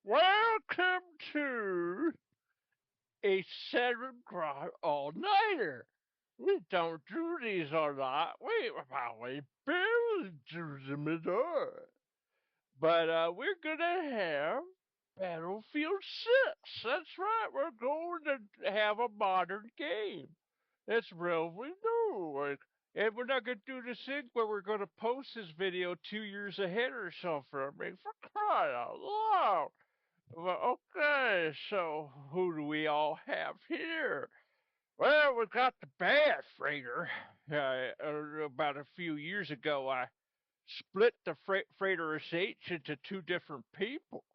Welcome to a Saderingrad all-nighter. We don't do these a lot. We probably barely do them at all. But we're gonna have Battlefield 6. That's right. We're going to have a modern game. That's relatively new. And we're not gonna do this thing where we're gonna post this video 2 years ahead or something. I mean, for crying out loud. Well, okay, so who do we all have here? Well, we've got the bad freighter. About a few years ago, I split the freighter SH into two different people.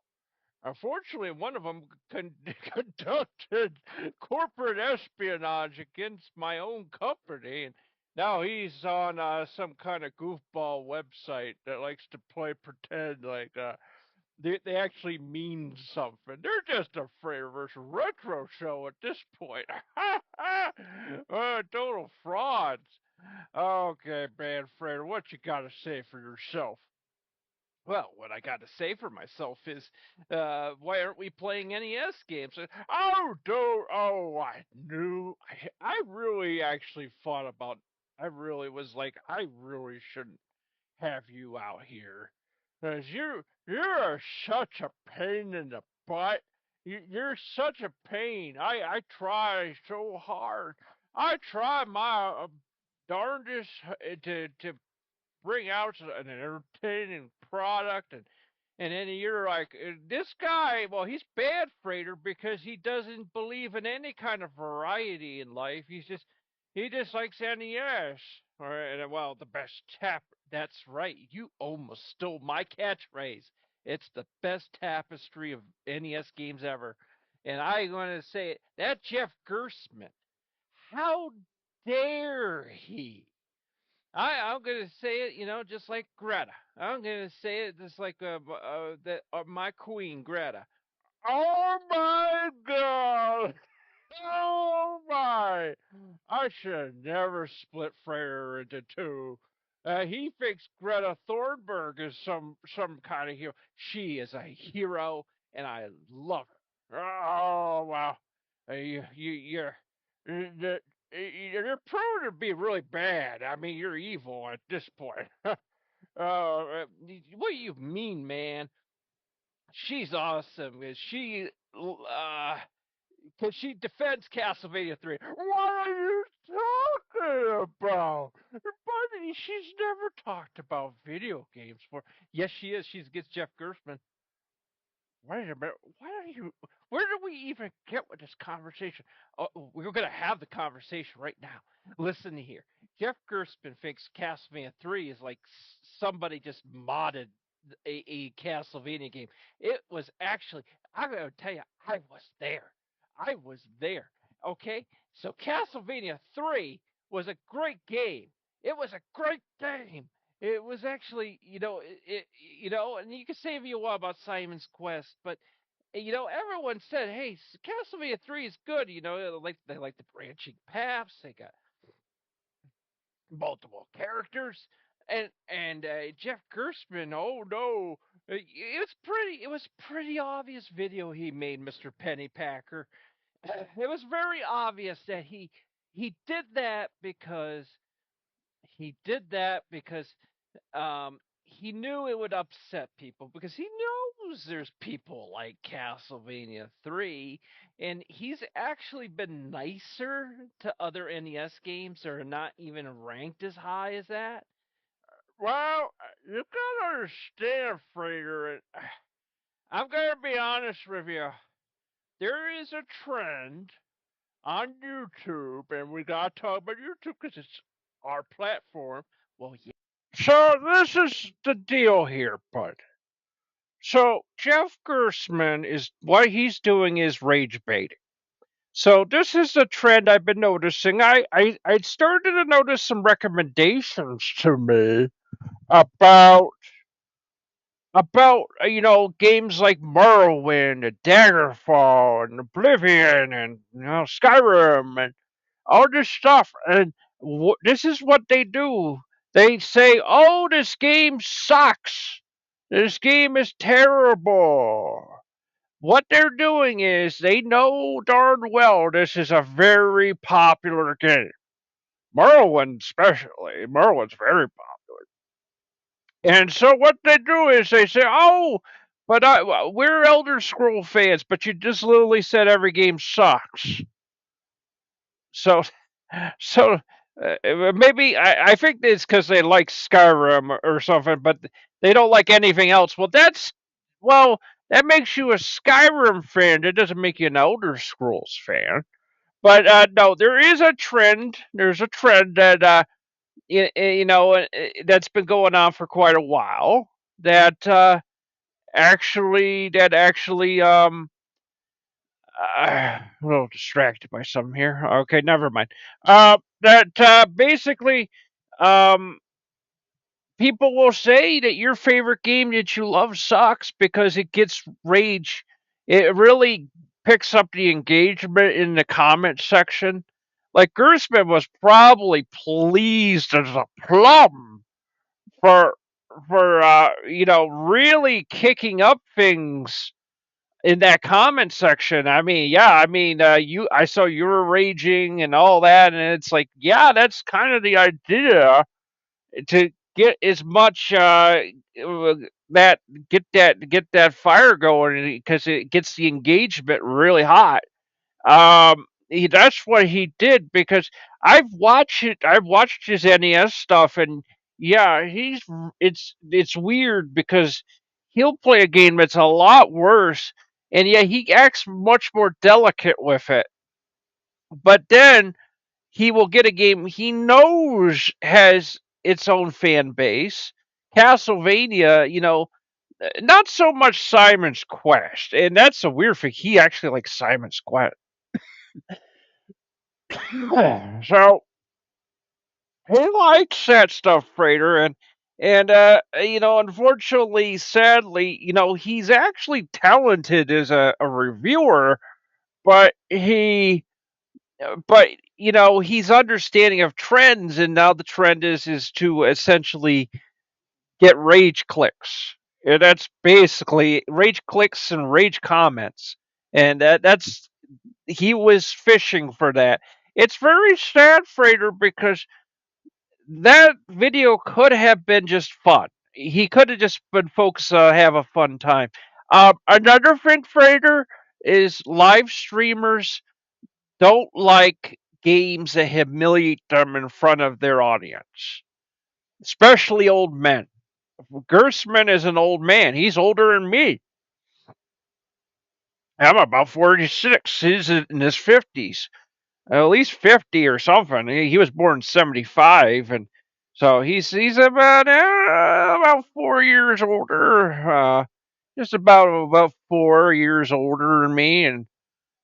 Unfortunately, one of them conducted corporate espionage against my own company, and now he's on some kind of goofball website that likes to play pretend like they actually mean something. They're just a Freighter versus Retro show at this point. Total frauds. Okay, bad Freighter, what you got to say for yourself? Well, what I got to say for myself is, why aren't we playing NES games? Oh, dude, oh, I knew. I really actually thought about. I really was like, I really shouldn't have you out here, cause you're such a pain in the butt. You're such a pain. I try so hard. I try my darndest to bring out an entertaining product, and then you're like this guy. Well, he's bad freighter because he doesn't believe in any kind of variety in life. He just likes NES. All right, and well, the best tap. That's right. You almost stole my catchphrase. It's the best tapestry of NES games ever, and I'm going to say it. That Jeff Gerstmann. How dare he? I'm gonna say it, just like Greta. I'm gonna say it just like my queen Greta. Oh my God! Oh my! I should have never split Freyr into two. He thinks Greta Thornburg is some kind of hero. She is a hero, and I love her. Oh wow! You're you're proven to be really bad. I mean, you're evil at this point. What do you mean, man? She's awesome. Because she defends Castlevania 3. What are you talking about? Buddy, she's never talked about video games before. Yes, she is. She's against Jeff Gerstmann. Wait a minute. Why are you? Where do we even get with this conversation? Oh, we're going to have the conversation right now. Listen here. Jeff Gerstmann thinks Castlevania 3 is like somebody just modded a Castlevania game. It was actually, I'm going to tell you, I was there. I was there. Okay? So Castlevania 3 was a great game. It was a great game. It was actually, and you can say if you want about Simon's Quest, but everyone said, "Hey, Castlevania 3 is good." They like the branching paths. They got multiple characters, and Jeff Gerstmann. Oh no, it was pretty obvious video he made, Mr. Pennypacker. It was very obvious that he did that because he did that because he knew it would upset people because he knows there's people like Castlevania 3, and he's actually been nicer to other NES games that are not even ranked as high as that. Well, you gotta understand, Frater. I'm gonna be honest with you. There is a trend on YouTube, and we gotta talk about YouTube because it's our platform. Well, yeah. So this is the deal here, bud. So Jeff Gerstmann is what he's doing is rage baiting. So this is a trend I've been noticing. I started to notice some recommendations to me about games like Morrowind and Daggerfall and Oblivion and Skyrim and all this stuff. And this is what they do. They say, "Oh, this game sucks. This game is terrible." what they're doing is they know darn well this is a very popular game. Merlin, especially. Merlin's very popular. And so what they do is they say, "Oh, but we're Elder Scroll fans, but you just literally said every game sucks." So, so maybe I think it's because they like Skyrim or something, but they don't like anything else. Well, that makes you a Skyrim fan. That doesn't make you an Elder Scrolls fan. But no, there is a trend. There's a trend that that's been going on for quite a while. That actually a little distracted by something here. Okay, never mind. That basically, um, people will say that your favorite game that you love sucks because it gets rage. It really picks up the engagement in the comment section. Like Gerstmann was probably pleased as a plum for really kicking up things in that comment section. I mean, yeah, I mean, I saw you were raging and all that, and it's like, yeah, that's kind of the idea to get as much that get that fire going because it gets the engagement really hot. That's what he did because I've watched his NES stuff, and yeah, it's weird because he'll play a game that's a lot worse, and yeah, he acts much more delicate with it. But then he will get a game he knows has its own fan base. Castlevania, not so much Simon's Quest, and that's a weird thing. He actually likes Simon's Quest. So he likes that stuff, Frater, and unfortunately, sadly, he's actually talented as a reviewer, but he's understanding of trends, and now the trend is to essentially get rage clicks. And that's basically rage clicks and rage comments, and that's he was fishing for that. It's very sad, Frater, because that video could have been just fun. He could have just been folks have a fun time. Another thing, Frater, is live streamers don't like games that humiliate them in front of their audience, especially old men. Gerstmann is an old man. He's older than me. I'm about 46. He's in his 50s. At least 50 or something. He was born in 75, and so he's about 4 years older, just about 4 years older than me, and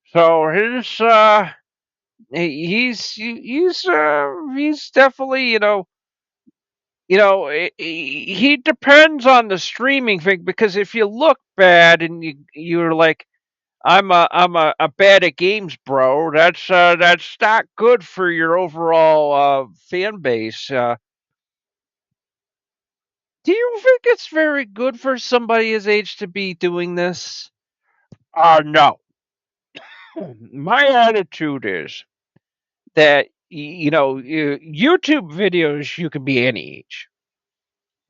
so he's definitely he depends on the streaming thing because if you look bad and you're like I'm a bad at games, bro. That's not good for your overall fan base. Do you think it's very good for somebody his age to be doing this? No. My attitude is that YouTube videos you can be any age.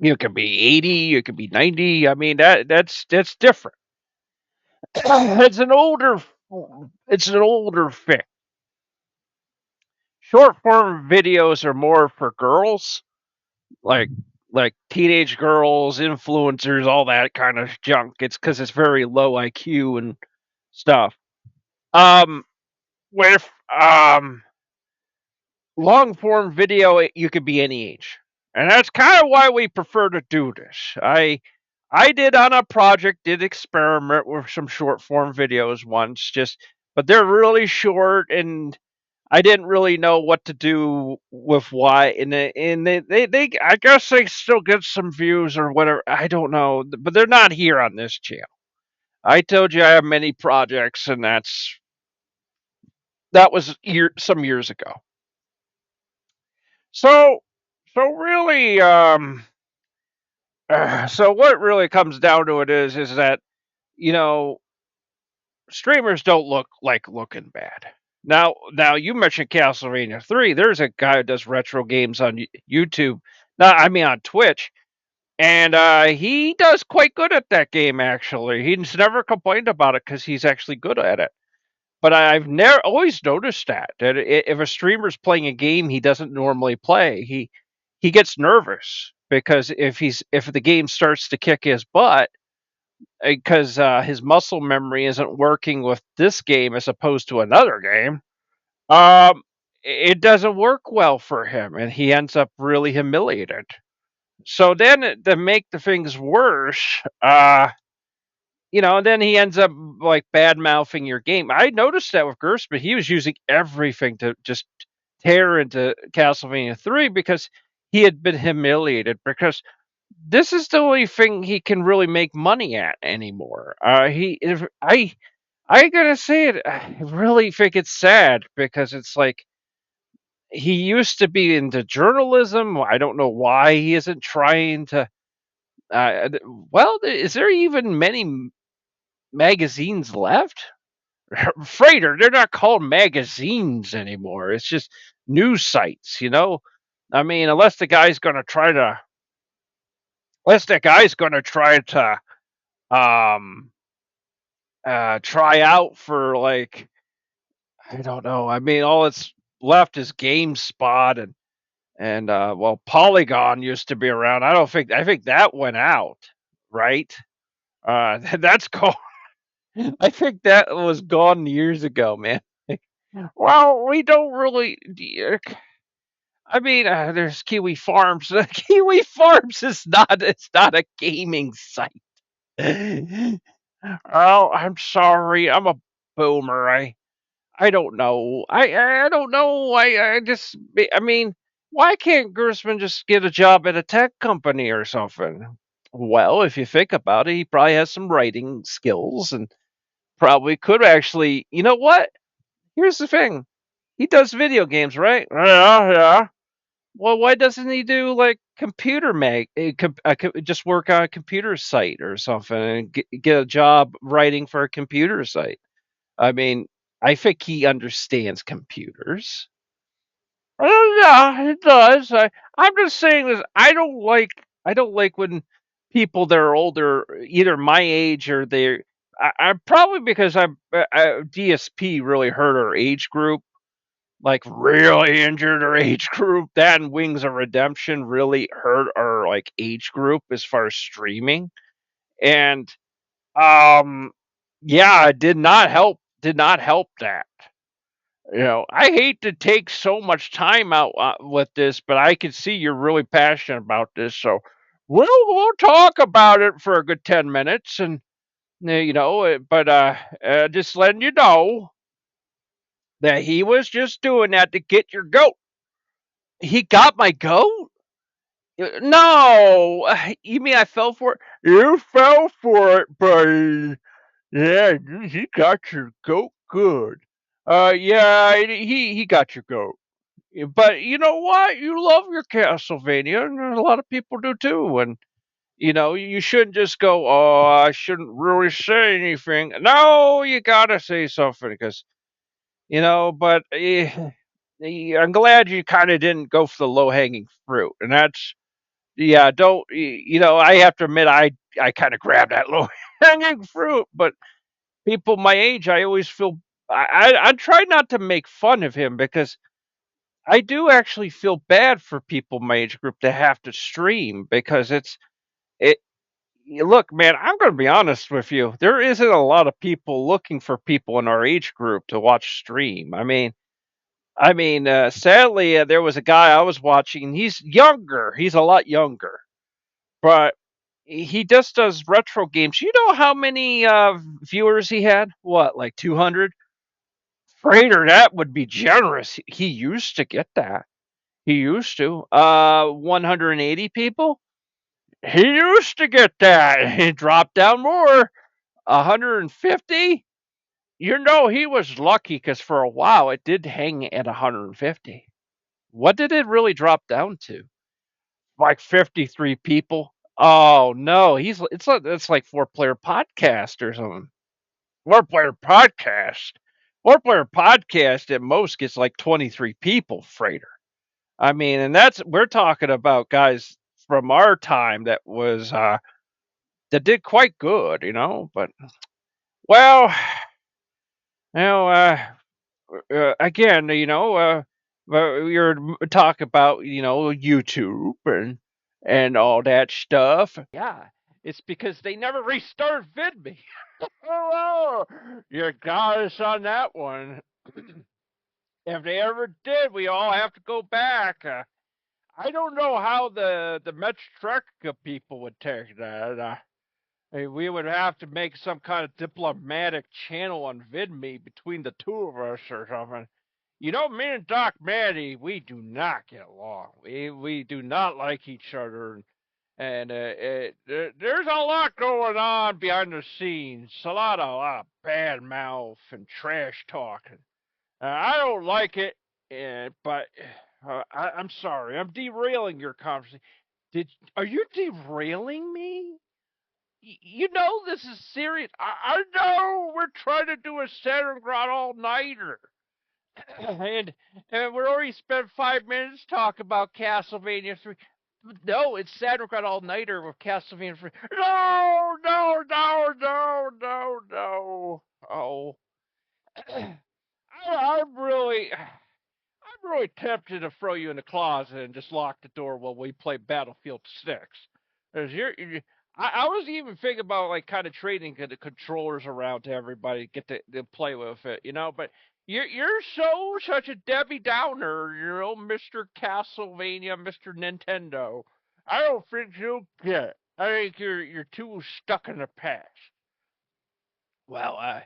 You can be 80, you can be 90. I mean that's different. it's an older it's an older thing. Short form videos are more for girls, like teenage girls, influencers, all that kind of junk. It's because it's very low IQ and stuff. Um, with long form video, you could be any age, and that's kind of why we prefer to do this. I did on a project, did experiment with some short form videos once, but they're really short and I didn't really know what to do with why, and they I guess they still get some views or whatever. I don't know, but they're not here on this channel. I told you I have many projects, and that was some years ago. So so really, so what really comes down to it is that you know streamers don't look like looking bad. Now you mentioned Castlevania 3. There's a guy who does retro games on YouTube. No, I mean on Twitch, and he does quite good at that game. Actually, he's never complained about it because he's actually good at it. But I've never always noticed that if a streamer's playing a game he doesn't normally play, he gets nervous because if the game starts to kick his butt because his muscle memory isn't working with this game as opposed to another game, it doesn't work well for him, and he ends up really humiliated. So then, to make the things worse, then he ends up like bad mouthing your game. I noticed that with Gerstmann. He was using everything to just tear into Castlevania 3 because he had been humiliated because this is the only thing he can really make money at anymore. I gotta say it. I really think it's sad because it's like he used to be into journalism. I don't know why he isn't trying to. Well, is there even many magazines left? Freighter, they're not called magazines anymore. It's just news sites. I mean, unless the guy's gonna try to um try out for like I don't know. I mean, all it's left is GameSpot and well, Polygon used to be around. I think that went out, right? That's gone. I think that was gone years ago, man. Well, we don't really. I mean, there's Kiwi Farms. Kiwi Farms is not. It's not a gaming site. Oh, I'm sorry. I'm a boomer. I don't know. I don't know. I mean, why can't Gerstmann just get a job at a tech company or something? Well, if you think about it, he probably has some writing skills and probably could actually. You know what? Here's the thing. He does video games, right? Yeah, yeah. Well, why doesn't he do like computer just work on a computer site or something and get a job writing for a computer site? I mean, I think he understands computers. Yeah, it does. I'm just saying this. I don't like when people that are older, either my age or they're. I'm probably because DSP really hurt our age group, like really injured our age group. That and Wings of Redemption really hurt our like age group as far as streaming, and um, yeah, it did not help. Did not help that. I hate to take so much time out with this, but I can see you're really passionate about this. So we'll talk about it for a good 10 minutes, and but just letting you know that he was just doing that to get your goat. He got my goat. No, you mean I fell for it? You fell for it, buddy. Yeah, he got your goat good. Yeah, he got your goat. But you know what? You love your Castlevania, and a lot of people do too. And you shouldn't just go, "Oh, I shouldn't really say anything." No, you gotta say something because But I'm glad you kind of didn't go for the low hanging fruit, and that's yeah. Don't I have to admit I kind of grabbed that low hanging fruit, but people my age, I always feel I try not to make fun of him because I do actually feel bad for people my age group that have to stream because it. Look, man, I'm going to be honest with you. There isn't a lot of people looking for people in our age group to watch stream. Sadly, there was a guy I was watching. He's younger. He's a lot younger, but he just does retro games. You know how many viewers he had? What, like 200? Freighter, that would be generous. He used to get that. He used to. 180 people? He used to get that. He dropped down more. 150? He was lucky because for a while it did hang at 150. What did it really drop down to? Like 53 people? Oh no, it's like 4-player podcast or something. four-player podcast. Four-player podcast at most gets like 23 people, Freighter. I mean, and we're talking about guys from our time that did quite good, but well, you know, again, you're talk about YouTube and all that stuff. Yeah, it's because they never restart VidMe. Oh, you got us on that one. If they ever did, we all have to go back. I don't know how the Metrika people would take that. We would have to make some kind of diplomatic channel on VidMe between the two of us or something. Me and Doc Manny, we do not get along. We do not like each other, and there's a lot going on behind the scenes. A lot of bad mouth and trash talking. I don't like it, but I'm sorry. I'm derailing your conversation. Are you derailing me? You know this is serious. I know we're trying to do a Saderingrad all-nighter. and we're already spent 5 minutes talking about Castlevania 3. No, it's Saderingrad all-nighter with Castlevania 3. No, no, no, no, no, no. Oh. I'm really tempted to throw you in the closet and just lock the door while we play Battlefield 6. Cause I was even thinking about like kind of trading the controllers around to everybody to get to play with it, But you're such a Debbie Downer, Mr. Castlevania, Mr. Nintendo. I don't think you'll get it. I think you're too stuck in the past. Well,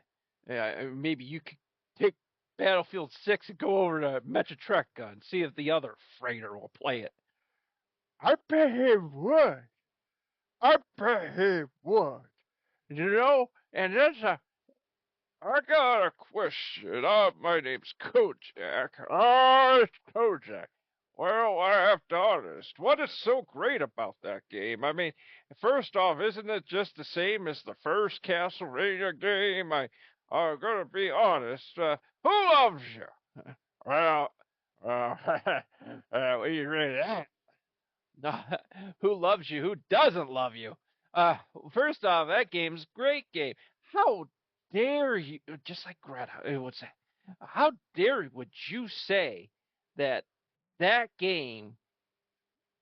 maybe you could take Battlefield 6 and go over to Mechatrek and see if the other freighter will play it. I bet he would. I bet he would. And I got a question. My name's Kojak. It's Kojak. Well, I have to be honest. What is so great about that game? I mean, first off, isn't it just the same as the first Castlevania game? I'm gonna be honest. Who loves you? Well, you ready that? No, who loves you? Who doesn't love you? Uh, First off, that game's a great game. How dare you? Just like Greta would say, how dare would you say that that game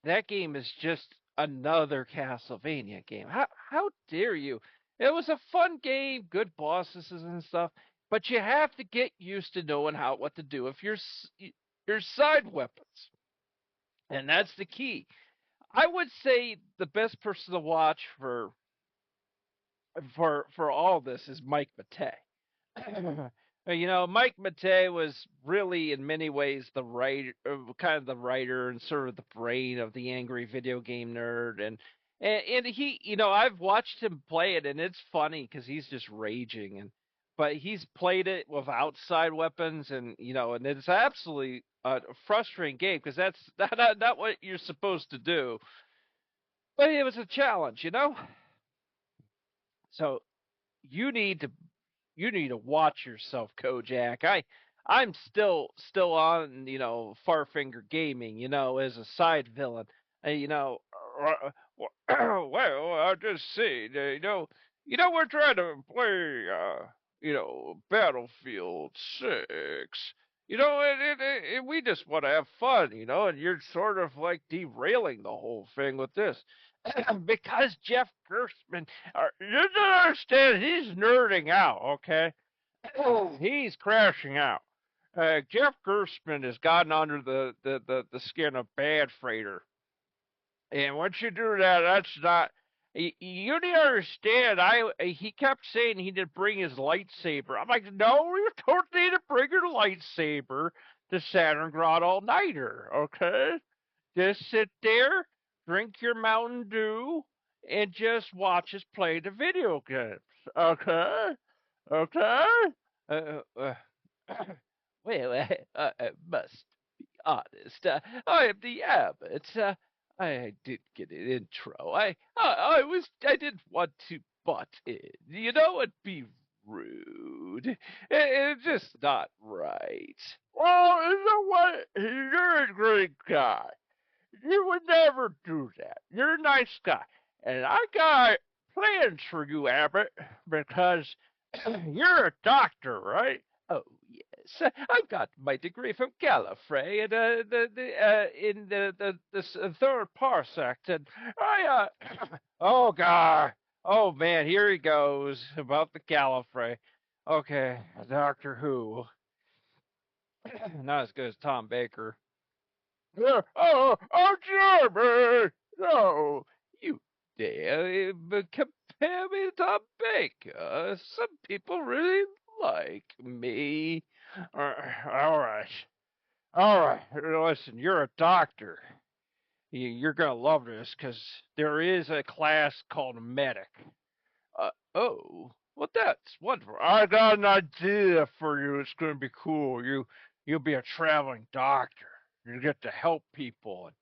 that game is just another Castlevania game? How dare you? It was a fun game, good bosses and stuff, but you have to get used to knowing what to do if your side weapons, and that's the key. I would say the best person to watch for all this is Mike Matei. Mike Matei was really, in many ways, the writer, kind of the writer and sort of the brain of the angry video game nerd, and he, I've watched him play it, and it's funny because he's just raging, but he's played it with outside weapons, and it's absolutely a frustrating game because that's not what you're supposed to do, but it was a challenge. So you need to you need to watch yourself, Kojak. I'm still on, Farfinger Gaming, as a side villain. Well, I just see, we're trying to play, Battlefield 6. And we just want to have fun, and you're sort of like derailing the whole thing with this. Because Jeff Gerstmann, you don't understand, he's nerding out, okay? He's crashing out. Jeff Gerstmann has gotten under the skin of Bad Freighter. And once you do that, that's not. You need to understand. He kept saying he didn't bring his lightsaber. I'm like, no, you don't need to bring your lightsaber to Saderingrad all nighter, okay? Just sit there, drink your Mountain Dew, and just watch us play the video games, okay? Okay? Uh, uh, well, I must be honest. I am the Abbot. I did get an intro. I didn't want to butt in. It'd be rude. It's just not right. Well, you know what? You're a great guy. You would never do that. You're a nice guy. And I got plans for you, Abbott, because you're a doctor, right? Oh, yes. I got my degree from Gallifrey in the third parsec. And oh, God. Oh, man, here he goes about the Gallifrey. Okay, Doctor Who. Not as good as Tom Baker. Jeremy! No, you dare compare me to Tom Baker. Some people really like me. All right. All right. Listen, you're a doctor. You're going to love this because there is a class called medic. Oh, well, that's wonderful. I got an idea for you. It's going to be cool. You'll be a traveling doctor. You get to help people. And,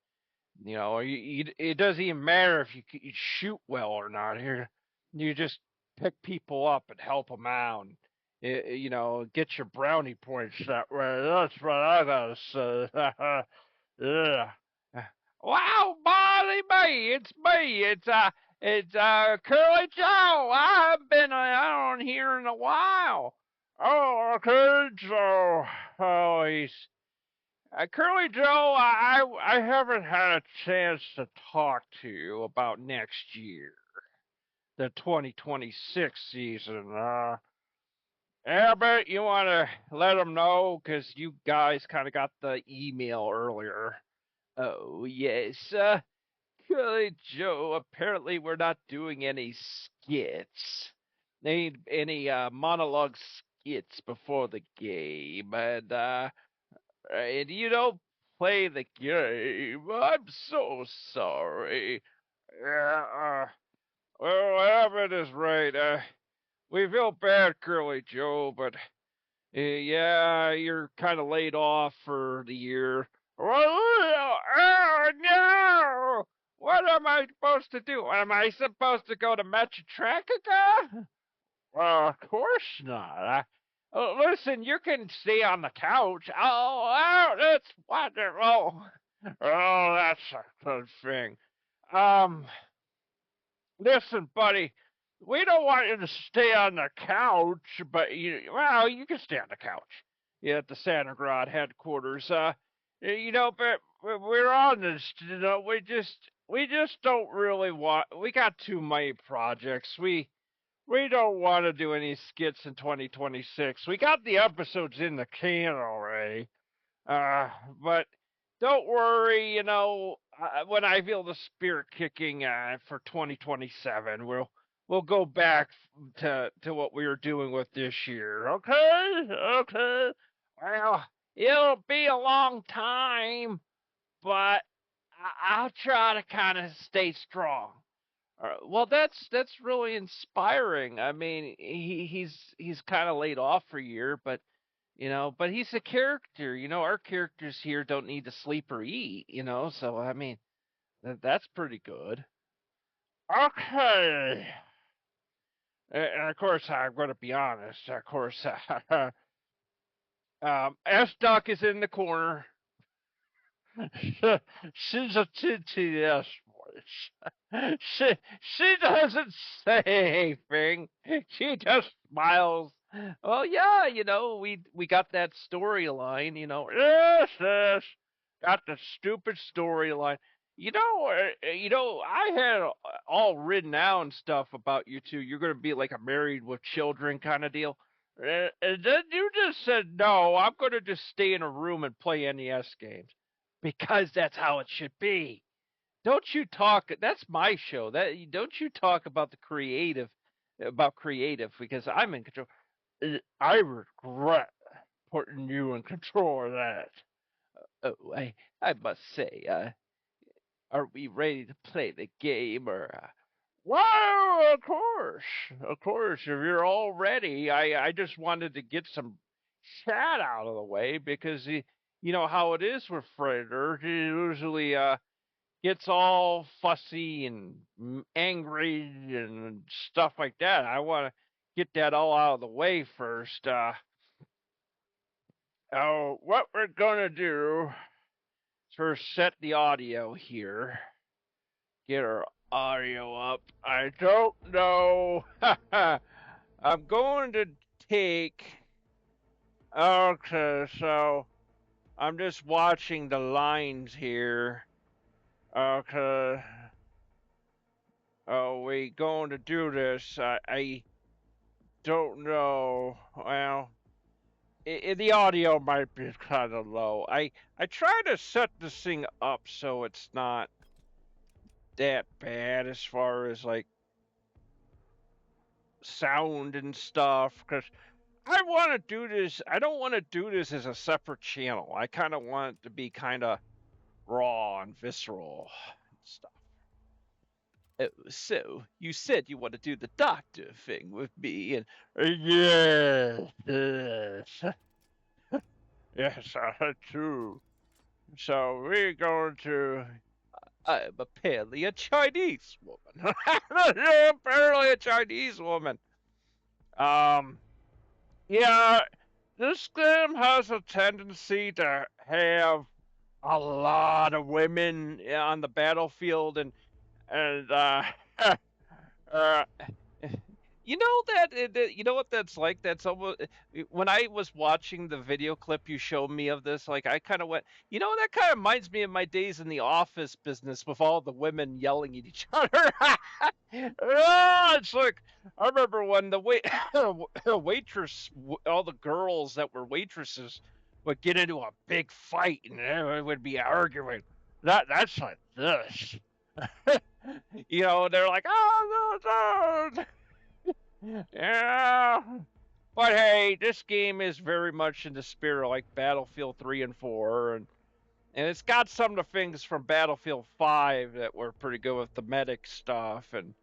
it doesn't even matter if you shoot well or not. Here, you just pick people up and help them out. And, get your brownie points that way. That's what I gotta say. Yeah. Wow, Molly me, it's me. It's Curly Joe. I haven't been on here in a while. Oh, okay, Joe. Oh, he's Curly Joe. I haven't had a chance to talk to you about next year, the 2026 season. Abbott, you want to let them know because you guys kind of got the email earlier. Oh yes, Curly Joe. Apparently, we're not doing any skits, any monologue skits before the game, and you don't play the game. I'm so sorry. Yeah, well, whatever it is, right. We feel bad, Curly Joe, but yeah, you're kind of laid off for the year. Oh no! What am I supposed to do? Am I supposed to go to Mechatronica? Well, of course not. Listen, you can stay on the couch. That's wonderful. Oh, that's a good thing. Um, Listen, buddy, we don't want you to stay on the couch, but you can stay on the couch. Yeah, at the Saderingrad headquarters. But we're on this. We just don't really want. We got too many projects. We don't want to do any skits in 2026. We got the episodes in the can already. But don't worry, when I feel the spirit kicking for 2027, we'll go back to what we were doing with this year. Okay, okay. Well, it'll be a long time, but I'll try to kind of stay strong. Well, that's really inspiring. I mean, he's kind of laid off for a year, but he's a character. Our characters here don't need to sleep or eat. So I mean, that's pretty good. Okay. And of course, I'm going to be honest. Of course, S Duck is in the corner. She's a TTS voice. She doesn't say anything. She just smiles. Well, yeah, we got that storyline. Yes, got the stupid storyline. I had all written down stuff about you two. You're gonna be like a married with children kind of deal. And then you just said, no, I'm going to just stay in a room and play NES games because that's how it should be. Don't you talk? That's my show. Don't you talk about about creative because I'm in control. I regret putting you in control of that. Oh, I must say, are we ready to play the game or? Well, of course. If you're all ready, I just wanted to get some chat out of the way because you know how it is with FRATER. He usually gets all fussy and angry and stuff like that. I want to get that all out of the way first. What we're gonna do is first set the audio here. Get our audio up. I don't know. I'm going to take. Okay, so I'm just watching the lines here. Okay. Oh, we going to do this? I don't know. Well, the audio might be kind of low. I try to set this thing up so it's not that bad as far as like sound and stuff, because I want to do this. I don't want to do this as a separate channel. I kind of want it to be kind of raw and visceral and stuff. Oh, so you said you want to do the doctor thing with me, and yes, yes, I do. So we're going to. I'm apparently a Chinese woman. Apparently a Chinese woman. Yeah, this game has a tendency to have a lot of women on the battlefield, and uh, you know you know what that's like. That's almost when I was watching the video clip you showed me of this. Like I kind of went, you know, that kind of reminds me of my days in the office business with all the women yelling at each other. It's like I remember when the waitress, all the girls that were waitresses would get into a big fight and they would be arguing. That's like this. You know, they're like, oh, no, no. Yeah. But hey, this game is very much in the spirit like Battlefield 3 and 4, and it's got some of the things from Battlefield 5 that were pretty good with the medic stuff, and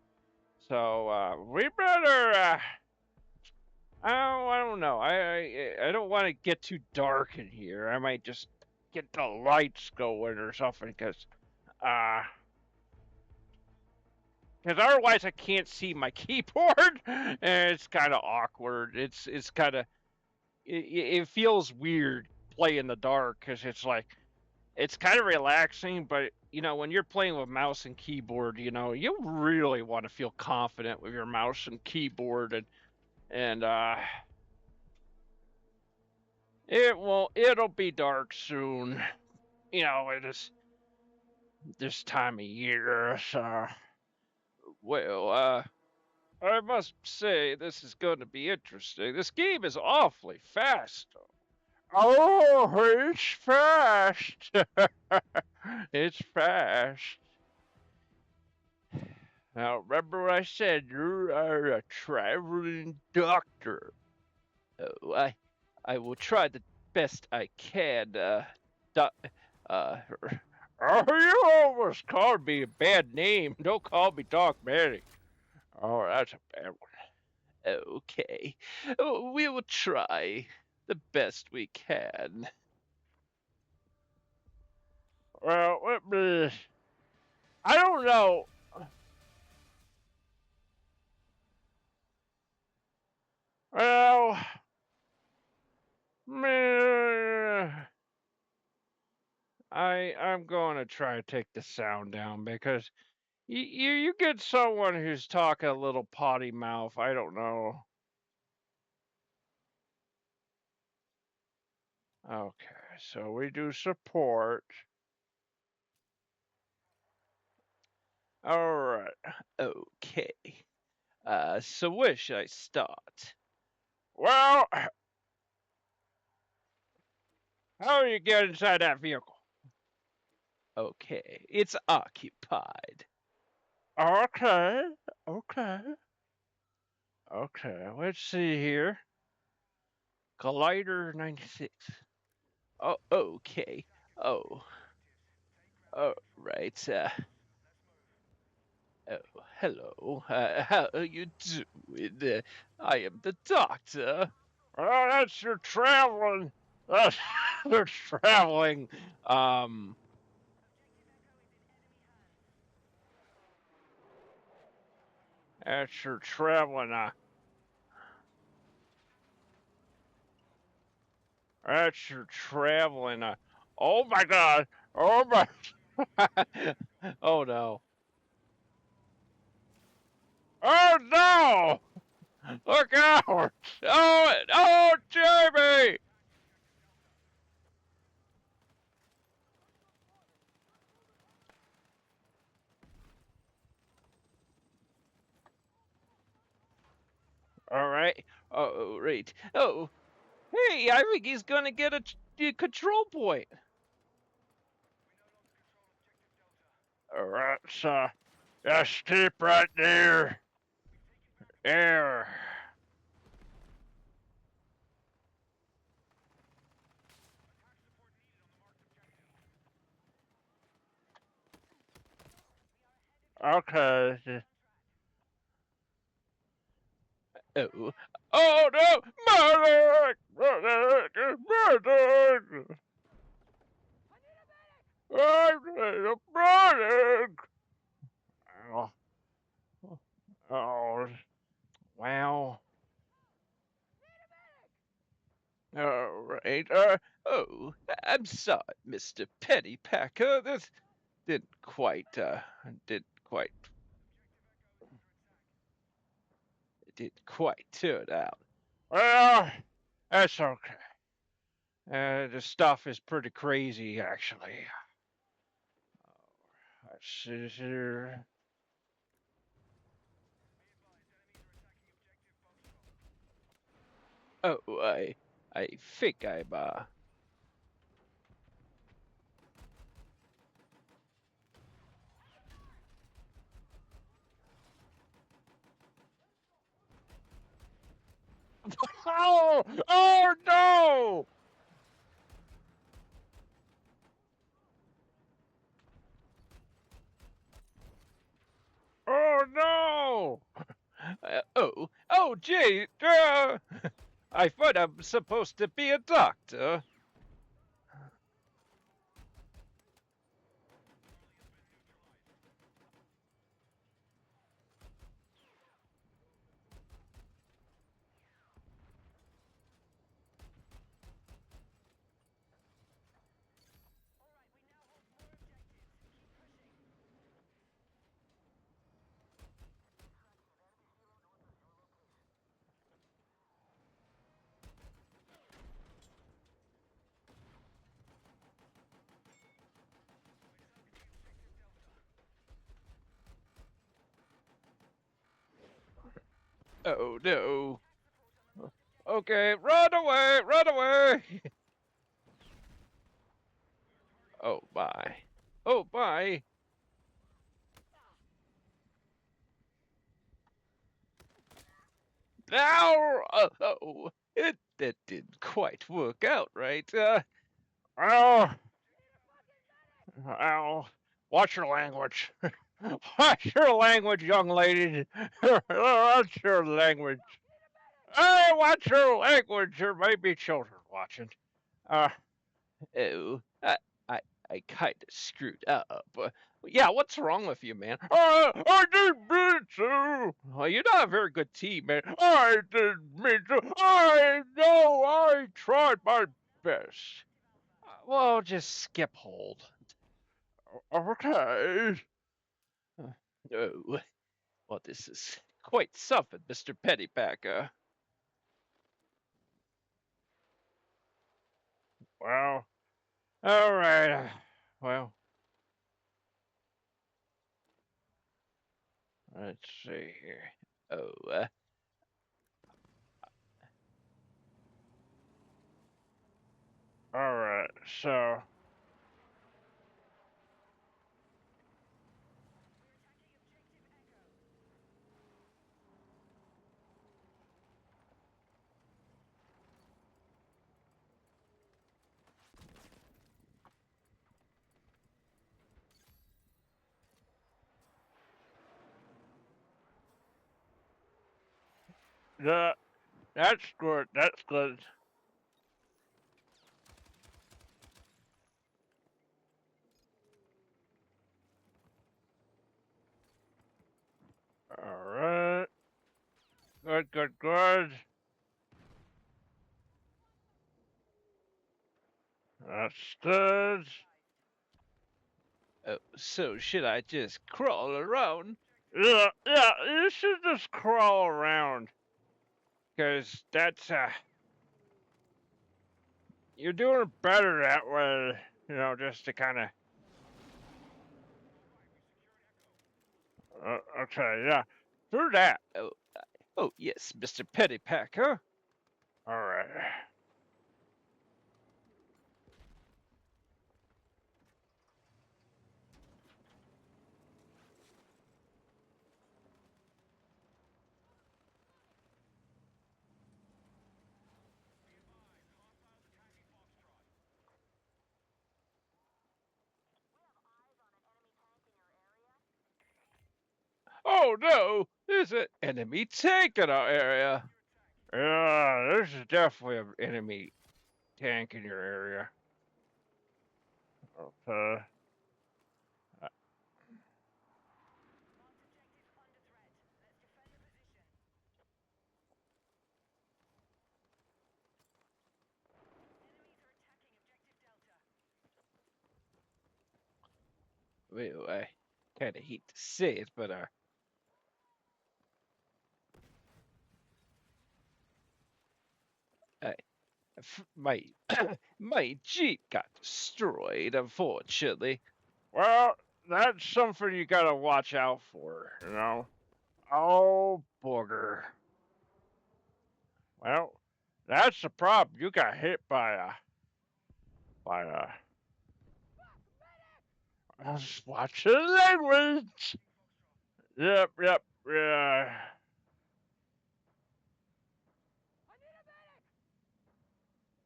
so we better. I don't know. I don't want to get too dark in here. I might just get the lights going or something, because otherwise I can't see my keyboard, and it's kind of awkward. It's kind of it feels weird playing in the dark, because it's like it's kind of relaxing, but you know when you're playing with mouse and keyboard, you know you really want to feel confident with your mouse and keyboard, and it'll be dark soon. You know, it is this time of year, so well, I must say this is going to be interesting. This game is awfully fast. Oh, it's fast. It's fast. Now, remember what I said? You are a traveling doctor. Oh, I will try the best I can. Doc, uh, oh, you almost called me a bad name. Don't call me Doc Manning. Oh, that's a bad one. Okay, we will try the best we can. Well, let me. I don't know. Well, meh, I'm going to try to take the sound down, because you get someone who's talking a little potty mouth. I don't know. Okay, so we do support. All right. Okay. So where should I start? Well, how do you get inside that vehicle? Okay, it's occupied. Okay, okay, okay. Let's see here. Collider 96. Oh, okay. Oh, all right. Oh, hello. How are you doing? I am the doctor. Oh, that's your traveling. That's your traveling. Um, that's your traveling. That's your traveling. Oh my God! Oh my! Oh no! Oh no! Look out! Oh, Jamie! All right. Oh, right. Oh, hey, I think he's gonna get a control point. All right, so just keep right there. There. Okay. Oh. Oh no! Medic! Medic! Medic! I need a medic! Oh. Oh. Wow. All right. Oh, I'm sorry, Mr. Pennypacker. This didn't quite, didn't quite, didn't quite turn out. Well, that's okay. The stuff is pretty crazy, actually. Let's see here. Oh, I think I'm, Oh! Oh no! Oh no! Oh, gee, I thought I'm supposed to be a doctor. Oh no. Okay, run away, run away. Oh my. Oh my. Now, oh, that didn't quite work out, right? Oh, oh, watch your language. Watch your language, young lady. Watch your language. Hey, watch your language. There may be children watching. Uh, oh, I, I kind of screwed up. Yeah, what's wrong with you, man? I didn't mean to. Well, you're not a very good team, man. I didn't mean to. I know I tried my best. Well, just skip hold. Okay. Oh, well, this is quite something, Mr. Pennypacker. Well, all right. Well, let's see here. Oh, all right. So that that's good. That's good. All right. Good, good, good. Understood. Oh, so should I just crawl around? Yeah, you should just crawl around. Because that's, you're doing better that way. You know, just to kind of. Okay, yeah. Do that. Oh, yes, Mr. Pennypacker. All right. Oh no, there's an enemy tank in our area. Yeah, there's definitely an enemy tank in your area. Okay. Well, I kind of hate to say it, but I, my my Jeep got destroyed, unfortunately. Well, that's something you gotta watch out for, you know. Oh booger. Well, that's the problem. You got hit by a. Just watch the language. Yep, yeah.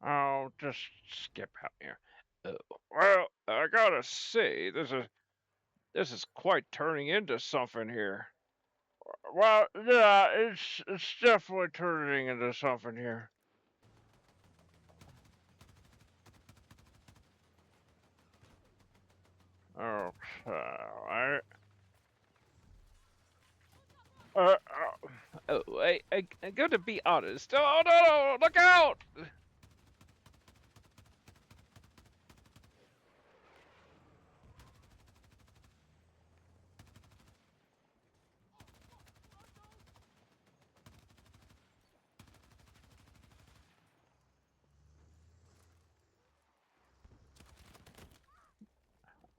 I'll just skip out here. Well, I gotta say, this is quite turning into something here. Well, yeah, it's definitely turning into something here. Okay, alright. I'm going to be honest. Oh, no, look out!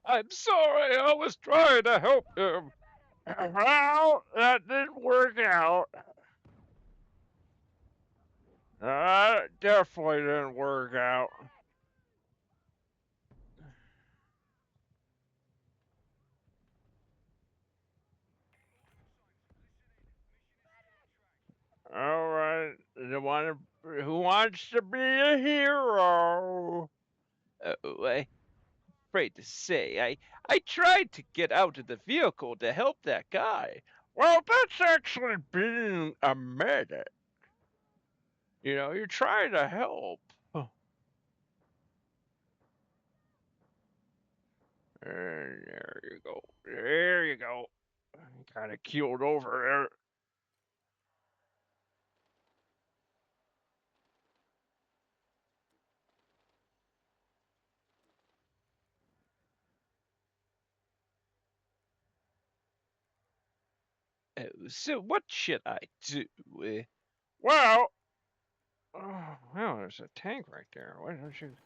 I'm sorry, I was trying to help him. Well, that didn't work out. That definitely didn't work out. All right, who wants to be a hero? Oh, I'm afraid to say, I tried to get out of the vehicle to help that guy. Well, that's actually being a medic. You know, you're trying to help. And there you go. There you go. Kind of keeled over there. Oh, so what should I do? Well, well, there's a tank right there. Why don't you?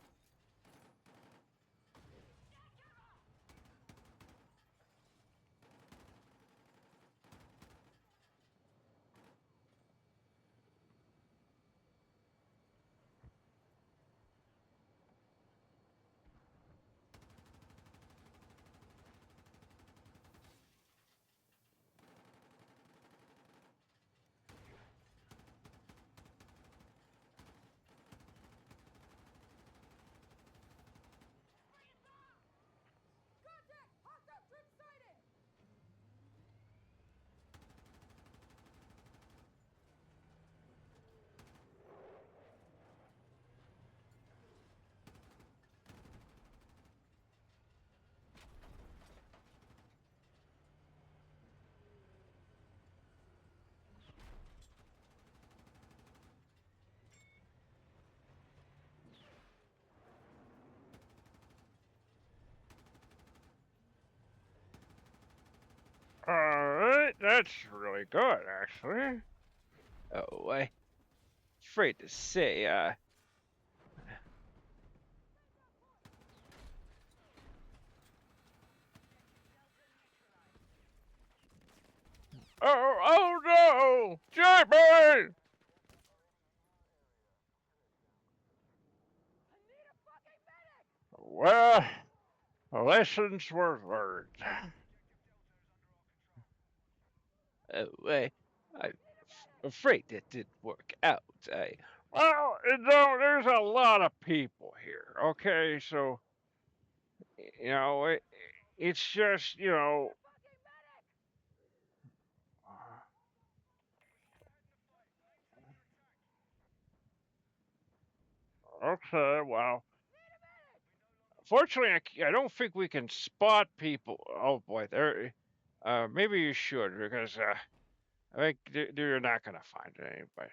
that's really good, actually. Oh, I'm afraid to say, Oh no! Gerstmann! Well, lessons were learned. oh, I'm afraid that didn't work out. Well, there's a lot of people here, okay? So, it's just, okay, well, fortunately, I don't think we can spot people. Oh boy, maybe you should because I think you're not gonna find anybody.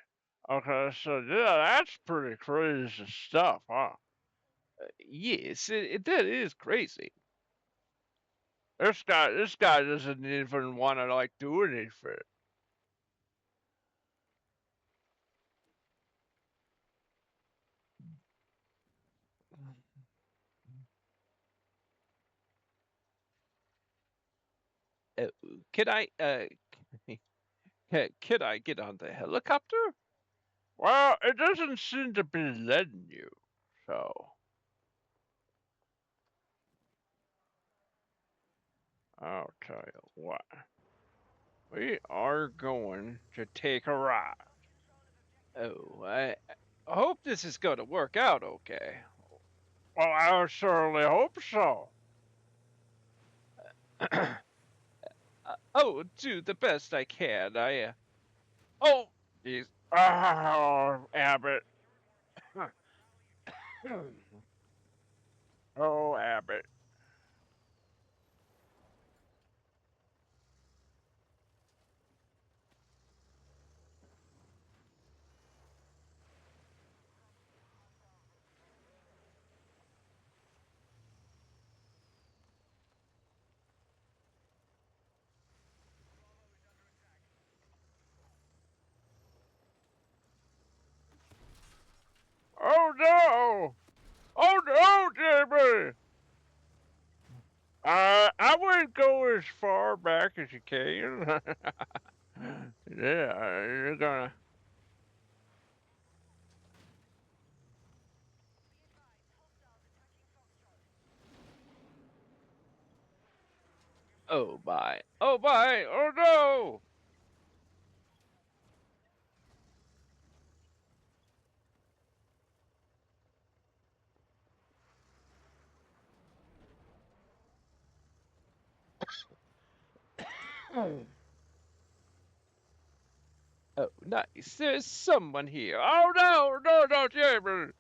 Okay, so yeah, that's pretty crazy stuff, huh? Yes, that is crazy. This guy doesn't even want to like do anything. Uh, can I, can I get on the helicopter? Well, it doesn't seem to be letting you. So I'll tell you what. We are going to take a ride. Oh, I hope this is going to work out okay. Well, I certainly hope so. Oh, do the best I can. Oh, geez. Oh, Abbott. Oh, Abbott. Oh no! Oh no, Jimmy! I wouldn't go as far back as you can. Yeah, you're gonna. Oh my. Oh my. Oh no. Oh, nice. There's someone here. Oh no, no, no, Jimmy!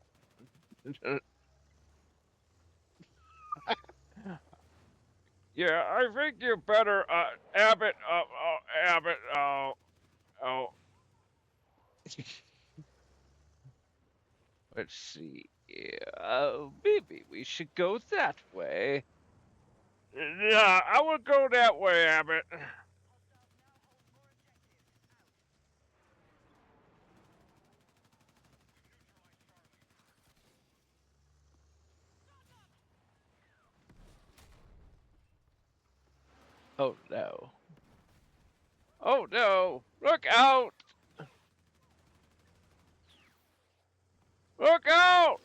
Yeah, I think you better, Abbott, Abbott, oh, Let's see. Yeah, maybe we should go that way. yeah, I would go that way, Abbott. Oh no. Oh no. Look out. Look out!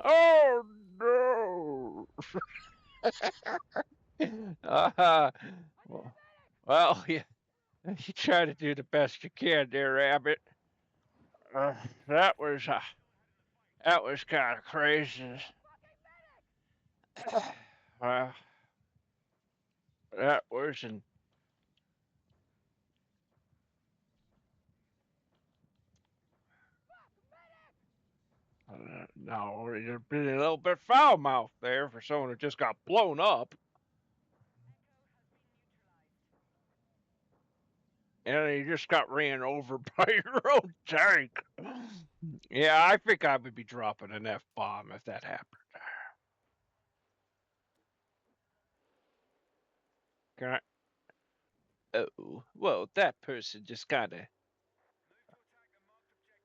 Oh no! uh, well, yeah, you try to do the best you can there, Abbott. Uh, that was, uh, that was kind of crazy. Well, that wasn't. No, you'd be a little bit foul mouthed there for someone who just got blown up. And you just got ran over by your own tank. Yeah, I think I would be dropping an F bomb if that happened. Can I? Oh, well, that person just kind of.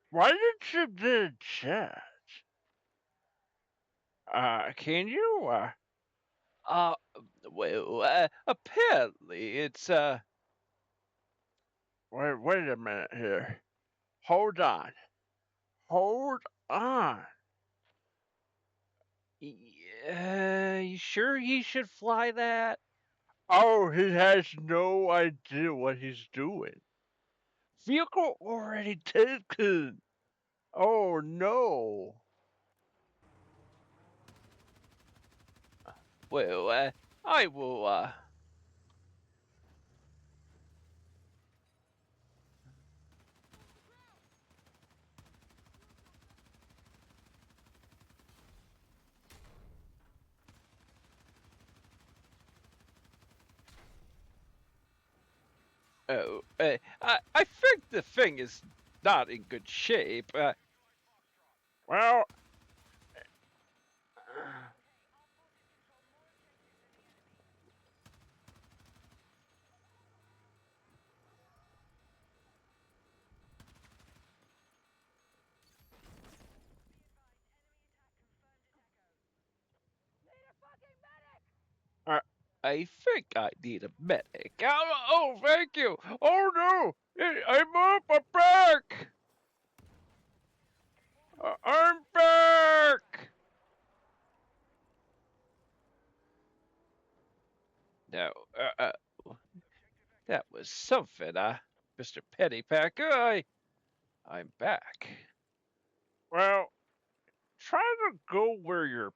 Why didn't you do that? Can you, Uh, well, apparently it's wait a minute here. Hold on. Hold on. You sure he should fly that? Oh, he has no idea what he's doing. Vehicle already taken. Oh no. Well, I will. Oh, I think the thing is not in good shape. Well, uh, I think I need a medic. Oh, thank you. oh no. I'm up, I'm back. I'm back. No, that was something, Mr. Pennypacker. I'm back. Well, try to go where your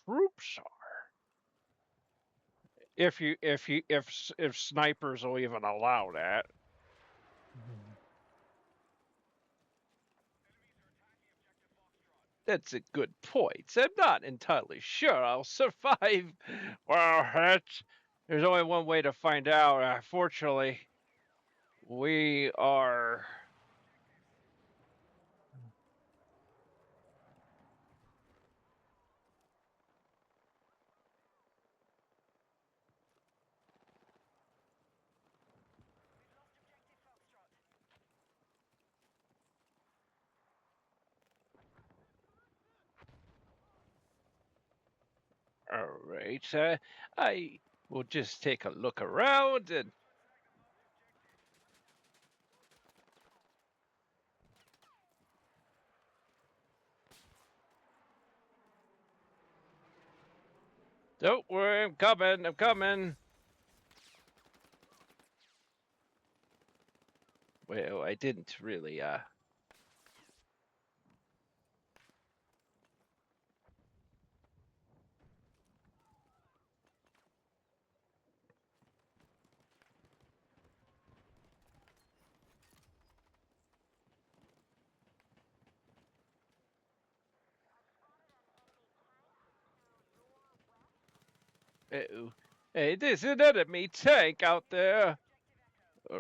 troops are. If snipers will even allow that. That's a good point. I'm not entirely sure I'll survive. Well, there's only one way to find out. Fortunately, we are. All right. I will just take a look around and. Don't worry, I'm coming. I'm coming. Well, I didn't really. Uh-oh. Hey, there's an enemy tank out there. Uh,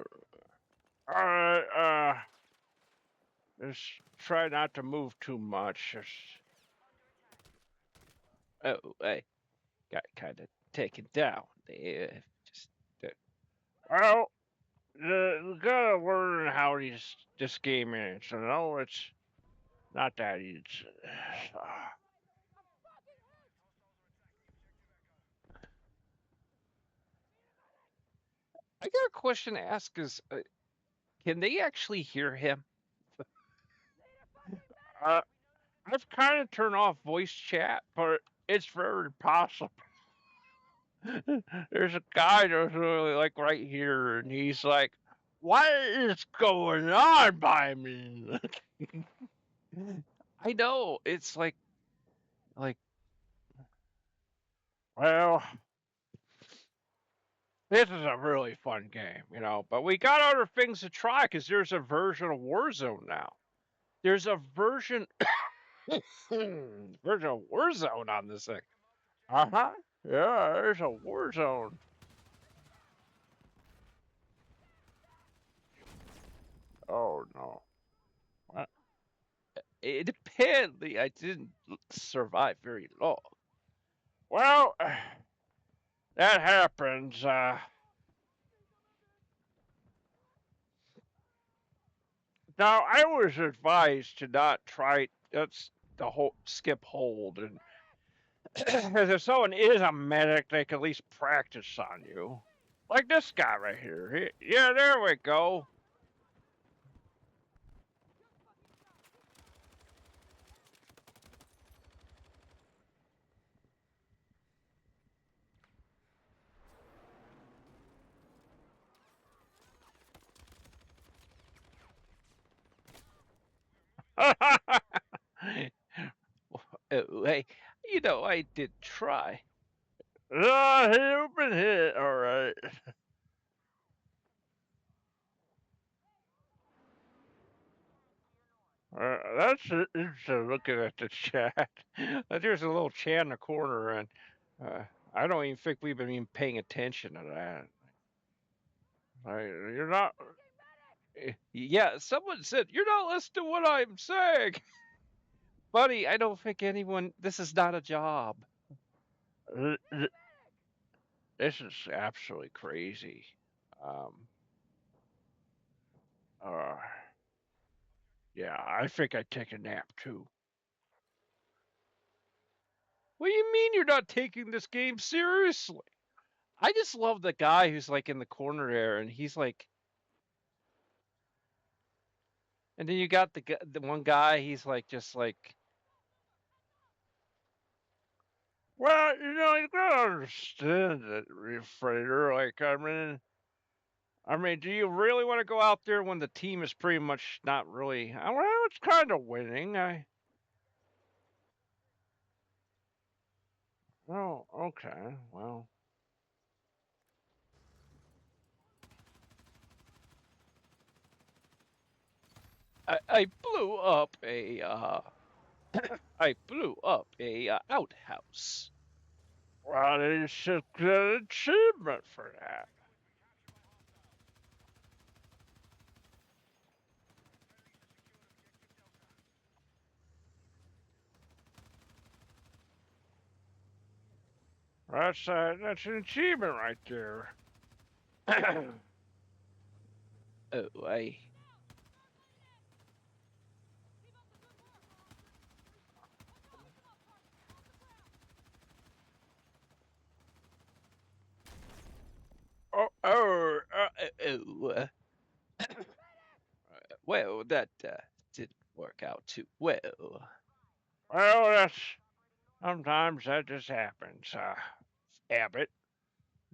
Alright, just try not to move too much. Oh, I got kind of taken down there. Just. Well, you gotta learn how this game is. You know, it's not that easy. I got a question to ask is can they actually hear him? Uh, I've kind of turned off voice chat, but it's very possible. There's a guy that's really like right here, and he's like, "What is going on by me?" I know. It's like Well, this is a really fun game, you know, but we got other things to try because there's a version of Warzone now. There's a version version of Warzone on this thing. Uh-huh. Yeah, there's a Warzone. Oh no. What? it apparently I didn't survive very long. Well, that happens. Now, I was advised to not try. That's the whole skip hold, and because if someone is a medic, they can at least practice on you. Like this guy right here. Yeah, there we go. Oh, hey, I did try. Ah, you've been hit, all right. That's interesting looking at the chat. There's a little chat in the corner, and I don't even think we've been even paying attention to that. You're not. Yeah, someone said, you're not listening to what I'm saying. Buddy, I don't think anyone. This is not a job. This is absolutely crazy. Um, uh, yeah, I think I'd take a nap too. What do you mean you're not taking this game seriously? I just love the guy who's like in the corner there, and he's like, and then you got the one guy, he's like, just like, well, you gotta understand it, Frater. Like, I mean, do you really want to go out there when the team is pretty much not really? Well, it's kind of winning. Oh, okay, well. I blew up a I blew up a outhouse. Well, they should get an achievement for that. That's an achievement right there. Oh, oh. Well, that didn't work out too well. Well, sometimes that just happens, Abbott.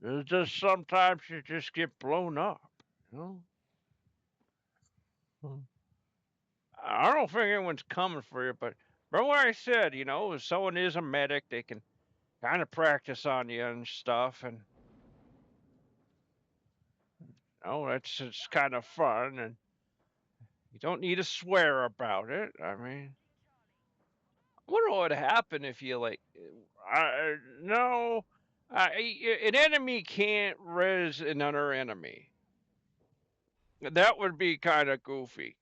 It's just sometimes you just get blown up, you know? Hmm. I don't think anyone's coming for you, but remember what I said, if someone is a medic, they can kind of practice on you and stuff, and it's kind of fun, and you don't need to swear about it. I mean, I wonder what would happen if you like, no, an enemy can't res another enemy. That would be kind of goofy.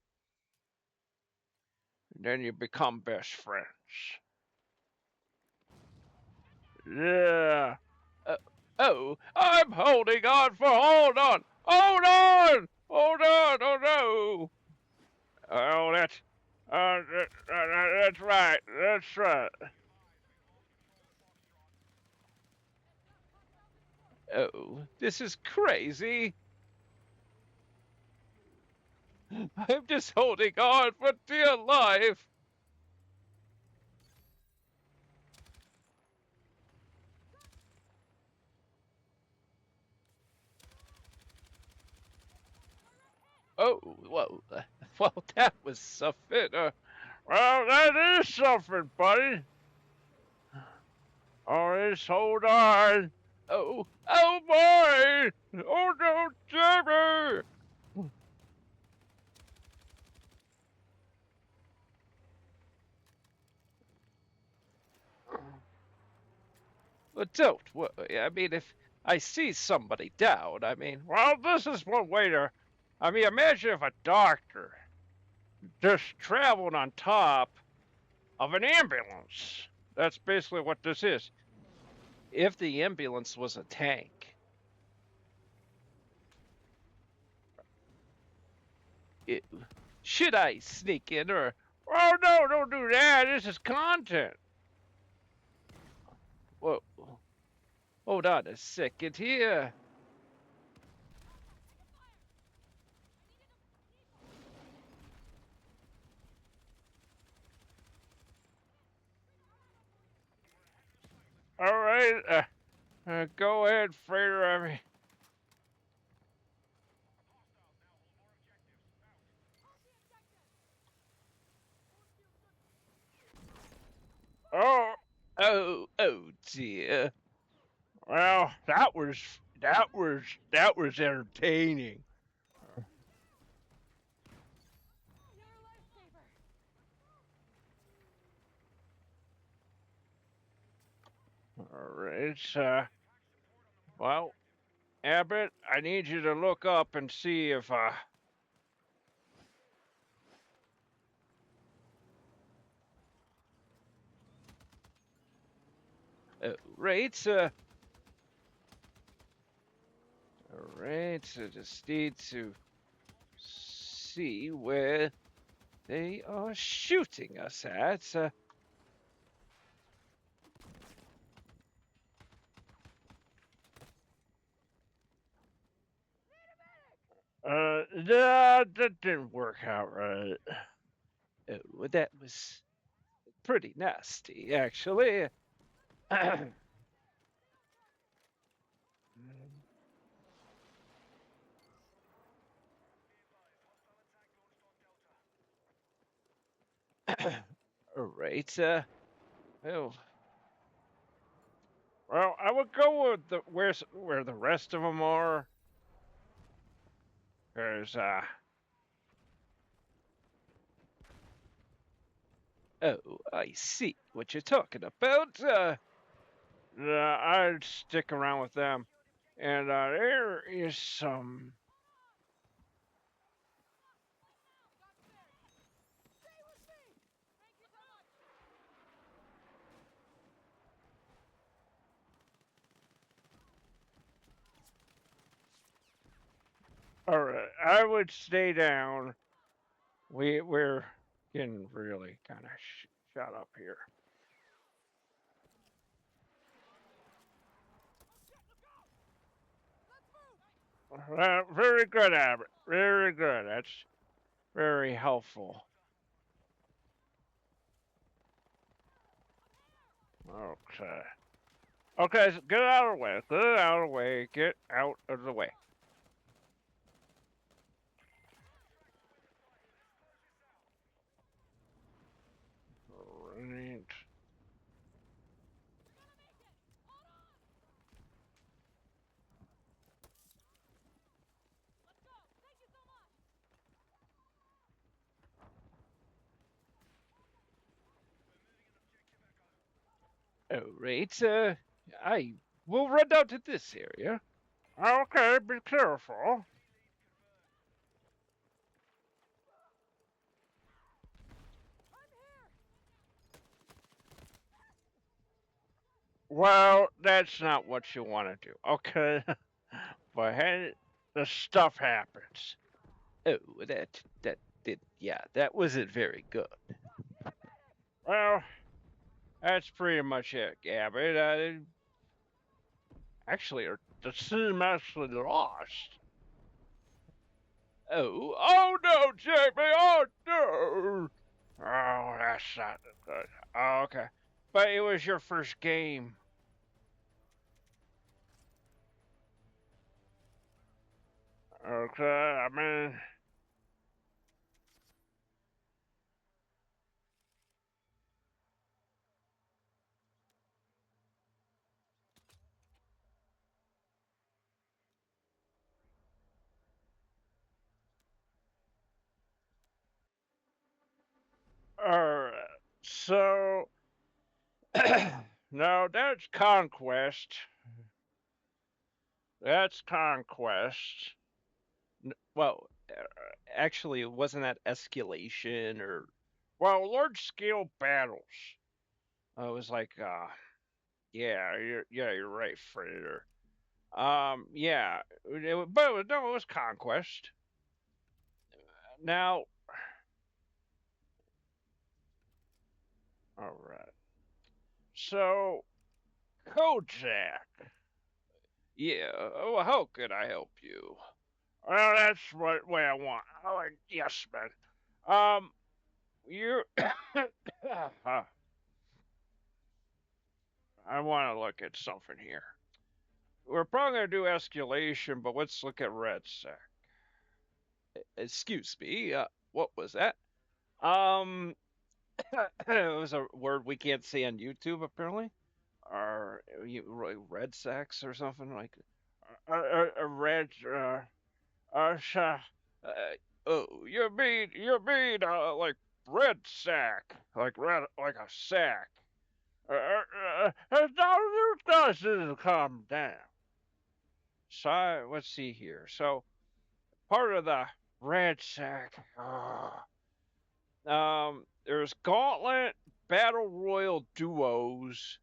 Then you become best friends. Yeah. Uh, oh, I'm holding on for hold on. Hold on. Hold on. Oh no. Oh, that's right. That's right. Oh, this is crazy. I'm just holding on for dear life. Oh, well, well, that was something. Well, that is something, buddy. Oh, just hold on. Oh boy! Oh no, Jimmy! Well, don't worry. I mean, if I see somebody down, well, this is one way to. Imagine if a doctor just traveled on top of an ambulance. That's basically what this is. If the ambulance was a tank. Should I sneak in or? Oh no! Don't do that. This is content. Whoa! Hold on a second here. All right. Go ahead, Frater. I mean, oh, oh dear. Well, that was entertaining. All right. Well, Abbott, I need you to look up and see if right. All right. So just need to see where they are shooting us at. That didn't work out right. Oh, that was pretty nasty, actually. All right. Oh, well, I would go with the where the rest of them are, cause oh, I see what you're talking about. I'd stick around with them, and there is some. All right, I would stay down. We're getting really kind of shot up here. Very good, Abbott. Very good. That's very helpful. Okay. Okay, so get out of the way. Get out of the way. Get out of the way. Right. All right. I will run down to this area. Okay, be careful. Well, that's not what you want to do. Okay. But hey, the stuff happens. Oh, that did yeah, that wasn't very good. Well, that's pretty much it, Gabby. Actually, the team actually lost. Oh no, Jamie! Oh no! Oh, that's not good. Oh, okay, but it was your first game. Okay, I mean, alright. So, no, that's conquest. That's conquest. Well, actually, wasn't that escalation or well, large scale battles? It was like, yeah, you're right, Frater. Yeah, but no, it was conquest. Now, all right. So, Kojak. Yeah. Oh, how could I help you? Well, that's what way I want. Oh, yes, man. Um, you. I want to look at something here. We're probably going to do escalation, but let's look at red sack. Excuse me. What was that? Um, it was a word we can't say on YouTube apparently. Or red sacks or something like a red uh, oh you mean like red sack like a sack. Now you guys need to calm down. So let's see here. So part of the red sack. There's Gauntlet, Battle Royal duos,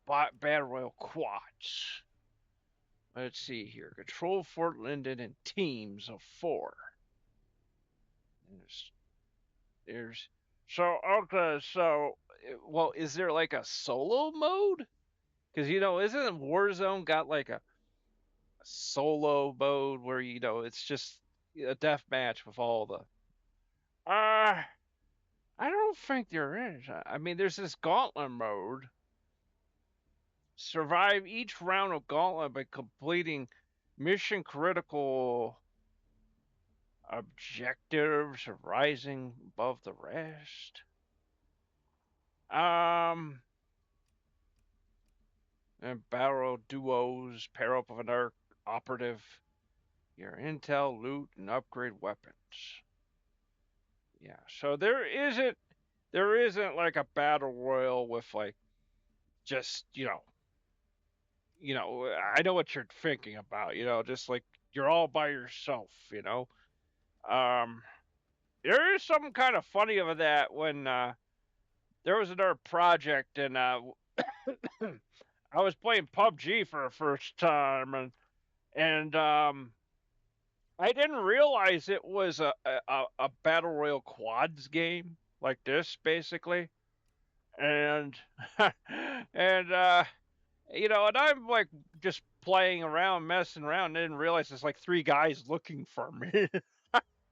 Battle Royal quads. Let's see here. Control Fort Linden in teams of 4. There's, there's so okay. So, well, is there like a solo mode? Because isn't Warzone got like a solo mode where it's just a death match with all the. Uh, I don't think there is. I mean, there's this gauntlet mode. Survive each round of gauntlet by completing mission critical objectives rising above the rest. Um, and battle duos pair up with another operative. Your intel, loot, and upgrade weapons. Yeah, so there isn't like a battle royal with like just I know what you're thinking about. Just like you're all by yourself. Um, there is something kind of funny of that when there was another project and I was playing PUBG for the first time and I didn't realize it was a battle royal quads game like this basically, and and and I'm like just playing around, messing around, and didn't realize there's like 3 guys looking for me,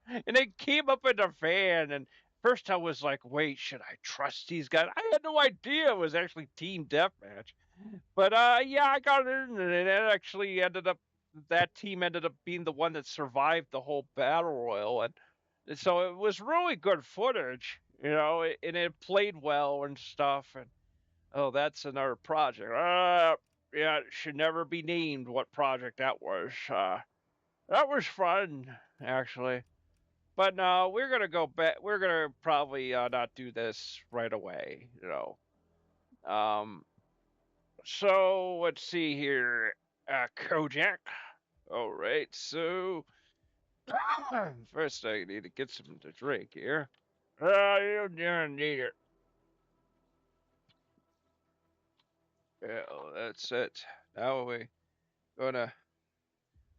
and they came up in the van, and first I was like, wait, should I trust these guys? I had no idea it was actually team deathmatch. But yeah, I got in, and it actually ended up that team ended up being the one that survived the whole battle royal, and so it was really good footage, and it played well and stuff. And oh, that's another project. Yeah, it should never be named what project that was. That was fun actually. But no, we're gonna go back. We're gonna probably not do this right away. Um, So let's see here. Kojak. All right. So first I need to get some to drink here. You don't need it. Yeah, that's it. Now we gonna.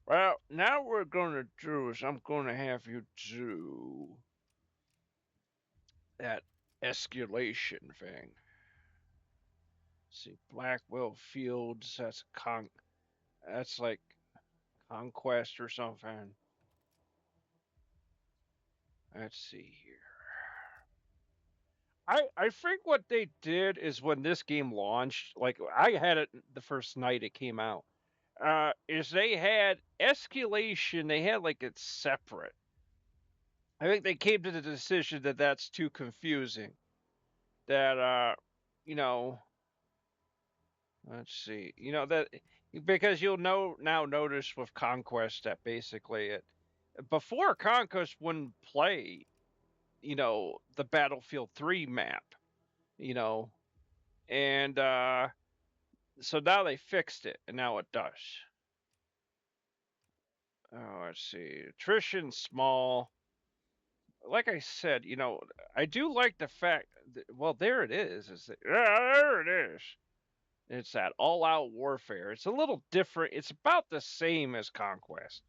Well, now what we're gonna do is I'm gonna have you do that escalation thing. See, Blackwell Fields. That's like conquest or something. Let's see here. I think what they did is when this game launched, like I had it the first night it came out, is they had escalation. They had like it's separate. I think they came to the decision that that's too confusing. That you know, let's see, that because you'll now notice with Conquest that basically it before Conquest wouldn't play, the Battlefield 3 map, you know, and so now they fixed it, and now it does. Oh, let's see. Attrition small. Like I said, I do like the fact that, well, there it is. Yeah, there it is. It's that all-out warfare. It's a little different. It's about the same as Conquest,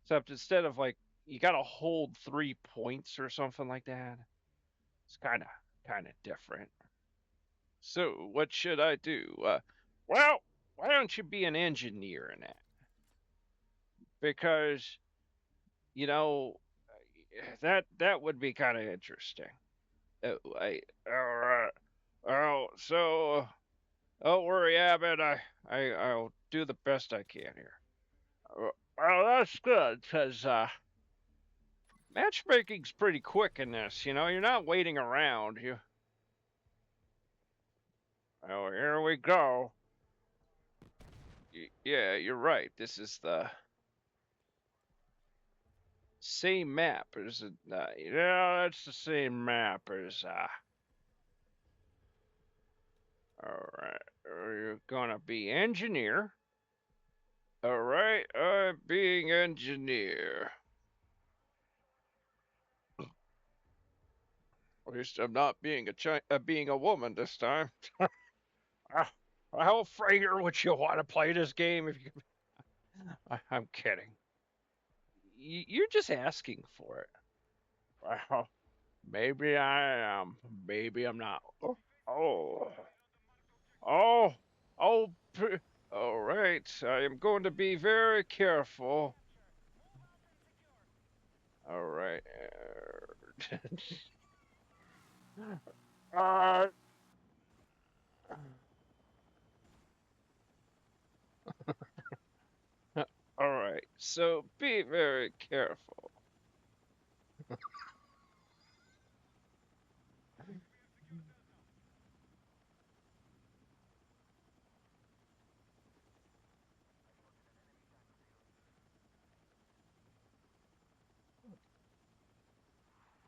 except instead of like you got to hold 3 points or something like that. It's kind of different. So what should I do? Well, why don't you be an engineer in that? Because you know that would be kind of interesting. All right. Oh, so don't worry, Abbott. I'll do the best I can here. Well, that's good because matchmaking's pretty quick in this. You're not waiting around. Oh, here we go. Yeah, you're right. This is the same map as yeah, that's the same map as all right. You're gonna be engineer. All right, I'm being engineer. At least I'm not being a woman this time. How Frater would you want to play this game if you? I'm kidding. You're just asking for it. Well, maybe I am. Maybe I'm not. Oh, oh, oh. All right. I am going to be very careful. All right. uh, all right. So be very careful.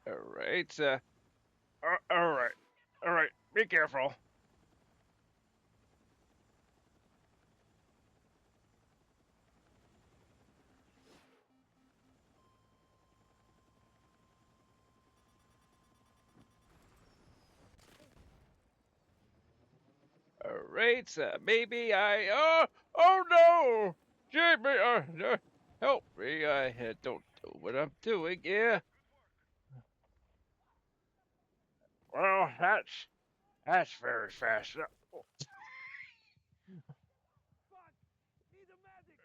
All right. All right. All right. Be careful. All right. Maybe I. Oh no! Jamie, help me! I don't know what I'm doing. Yeah. Well, that's very fast.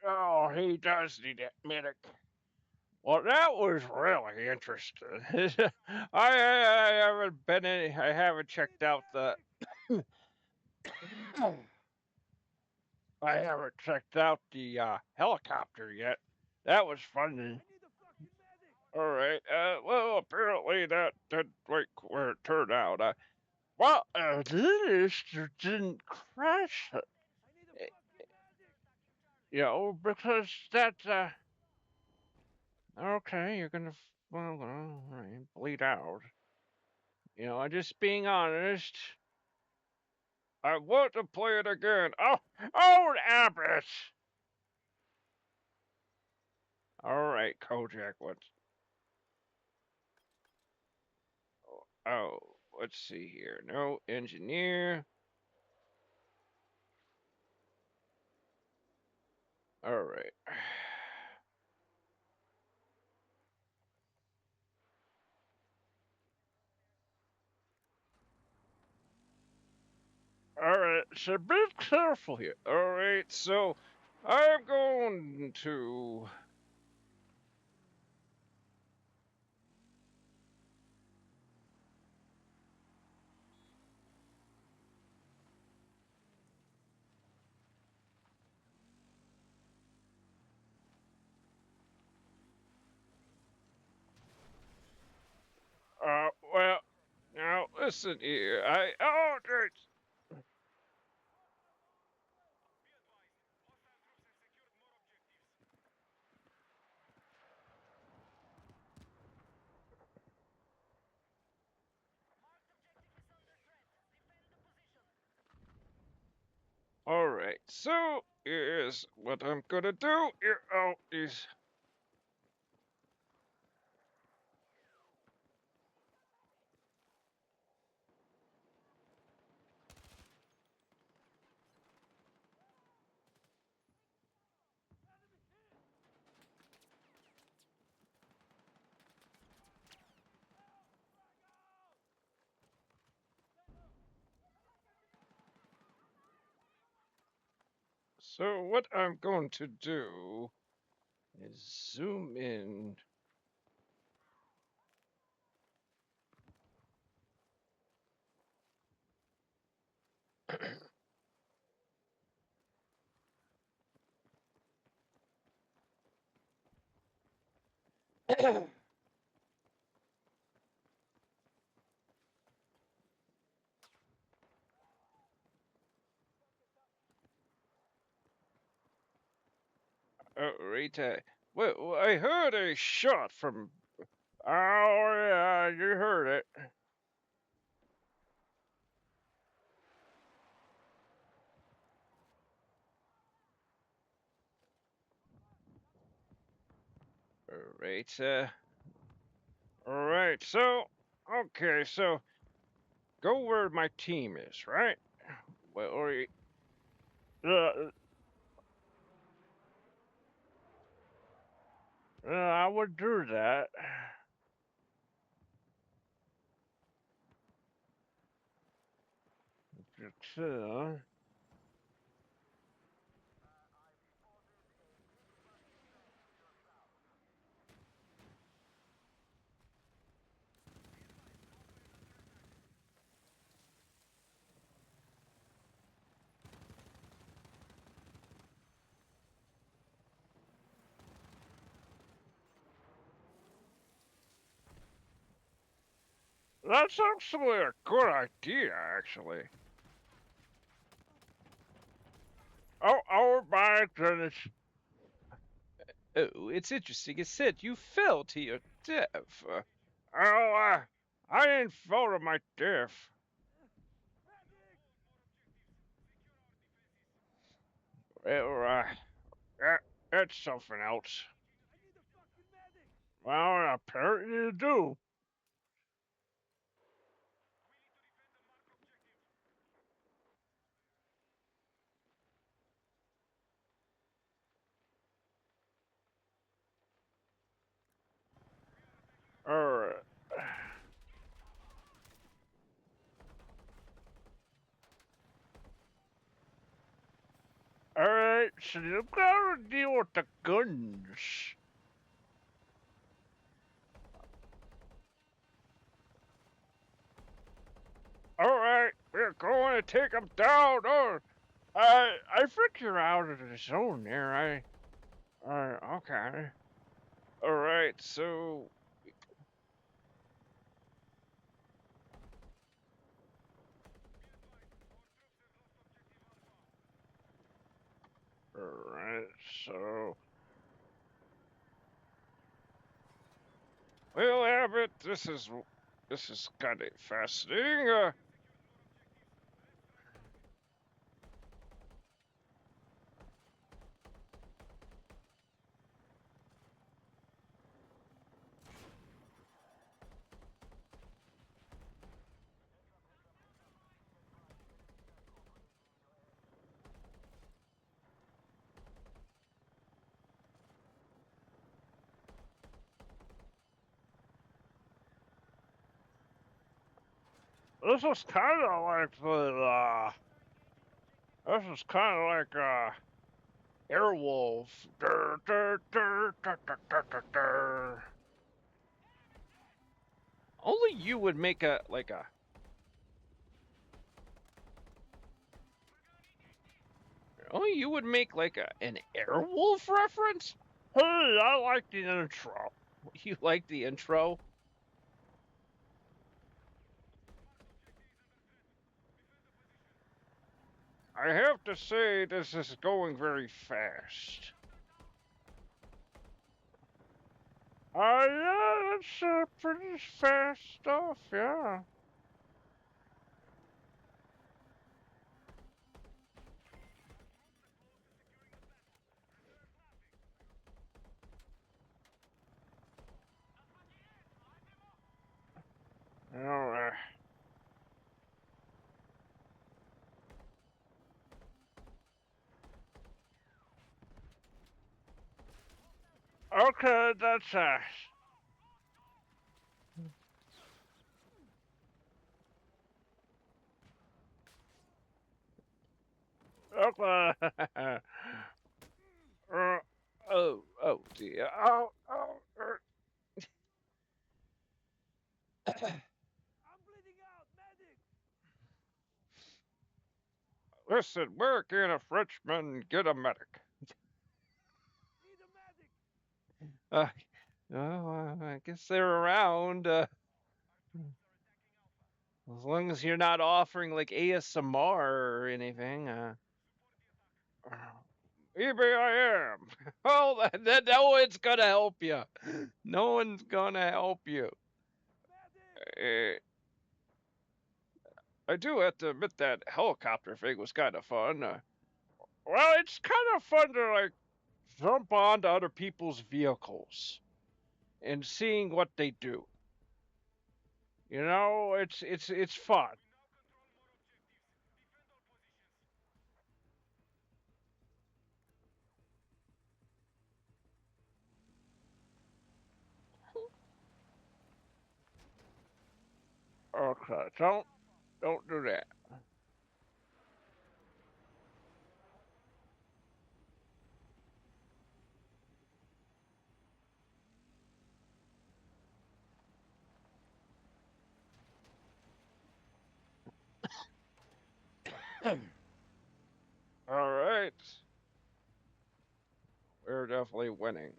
Oh, he does need a medic. Well, that was really interesting. I haven't been in. I haven't checked out the. I haven't checked out the helicopter yet. That was fun. All right. Well, apparently that didn't quite where it turned out. Well, this didn't crash. Because that. Okay, you're gonna. Well, all right, bleed out. I'm just being honest. I want to play it again. Oh, Abbott! All right, Kojak. Oh, let's see here. No engineer. All right. All right. So be careful here. All right. So I'm going to. Well, now listen here. All right. So here's what I'm gonna do. Here, is. So what I'm going to do is zoom in. Right. Well, I heard a shot from. Oh yeah, you heard it. Right. Alright, so okay, so go where my team is, right? Well, uh, I would do that. But, that's actually a good idea, actually. Oh my goodness. Oh, it's interesting. It said you fell to your death. I ain't fall to my death. Well, that's something else. Well, apparently you do. Alright. Alright, so you gotta deal with the guns. Alright, we're going to take them down. Oh, I think you're out of the zone there. Okay. Alright, so. Alright, so. Well, Abbott, this is kind of fascinating. This is kind of like this is kind of like Airwolf. Dur, dur, dur, dur, dur, dur, dur, dur. Only you would make a like a. Only you would make like an Airwolf reference. Hey, I like the intro. You like the intro? I have to say this is going very fast. Yeah, it's pretty fast stuff. Yeah. All okay, that's okay. Uh, oh dear. Oh, oh. Listen, where can a Frenchman get a medic? Uh, I guess they're around. As long as you're not offering like ASMR or anything. Maybe I am. Well, no one's gonna help you. No one's gonna help you. Uh, I do have to admit that helicopter thing was kind of fun. Well, it's kind of fun to like jump onto other people's vehicles and seeing what they do. You know, it's fun. Okay, don't do that. All right, we're definitely winning.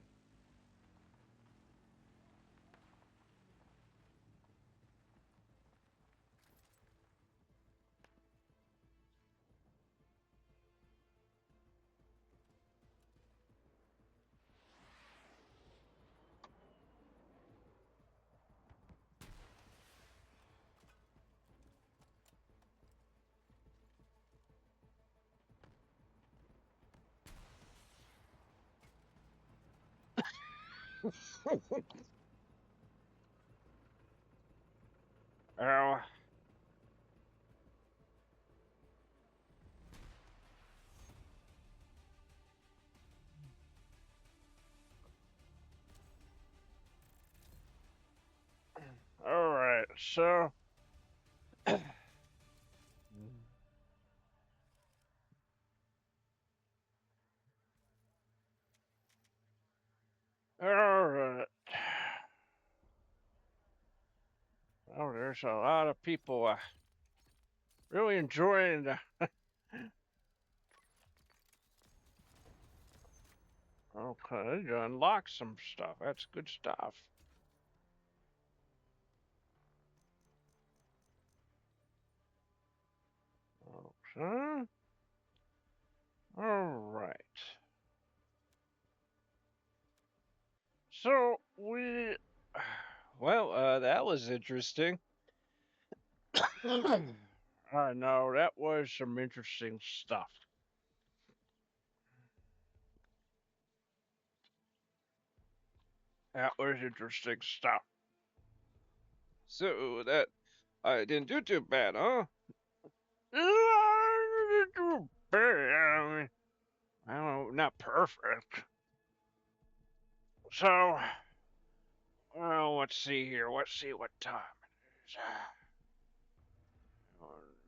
Oh, all right. So, all right. Oh, there's a lot of people really enjoying the. Okay, you unlock some stuff. That's good stuff. Okay. All right. So we. Well, that was interesting. I know that was some interesting stuff. That was interesting stuff. So that I didn't do too bad, huh? I didn't do bad. I don't know, not perfect. So, well, let's see here. Let's see what time it is.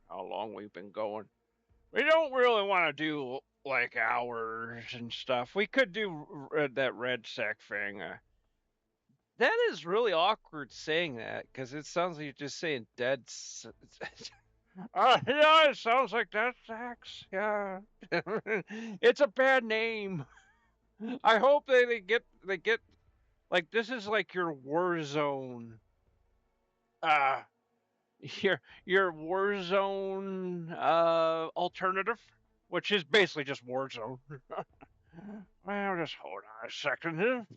How long we've been going. We don't really want to do like hours and stuff. We could do that red sec thing. That is really awkward saying that because it sounds like you're just saying dead. Yeah, it sounds like dead sex. Yeah, it's a bad name. I hope they get like this is like your war zone. Uh your Warzone alternative, which is basically just Warzone. Well, just hold on a second here.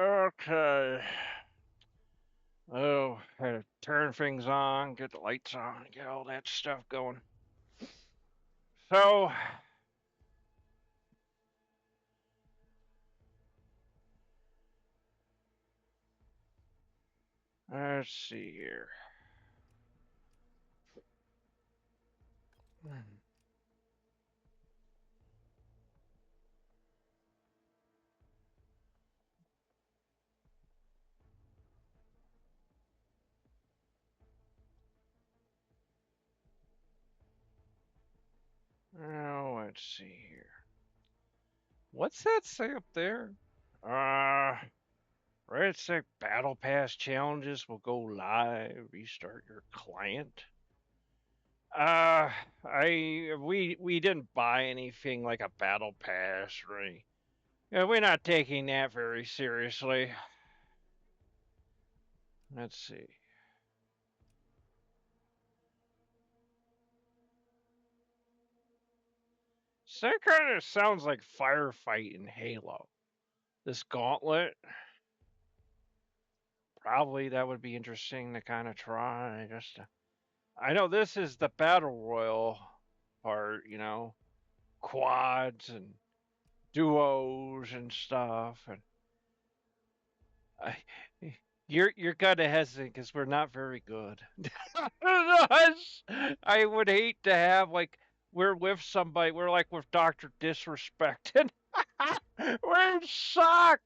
Okay. Oh, had to turn things on, get the lights on, get all that stuff going. So, let's see here. Oh, let's see here. What's that say up there? Red Sick Battle Pass challenges will go live. Restart your client. We didn't buy anything like a Battle Pass or any. Yeah, we're not taking that very seriously. Let's see. So that kind of sounds like Firefight in Halo. This gauntlet, probably that would be interesting to kind of try. I know this is the battle royal part, quads and duos and stuff, and I, you're kind of hesitant because we're not very good. I would hate to have like we're with somebody, we're like with Doctor Disrespect, and we suck.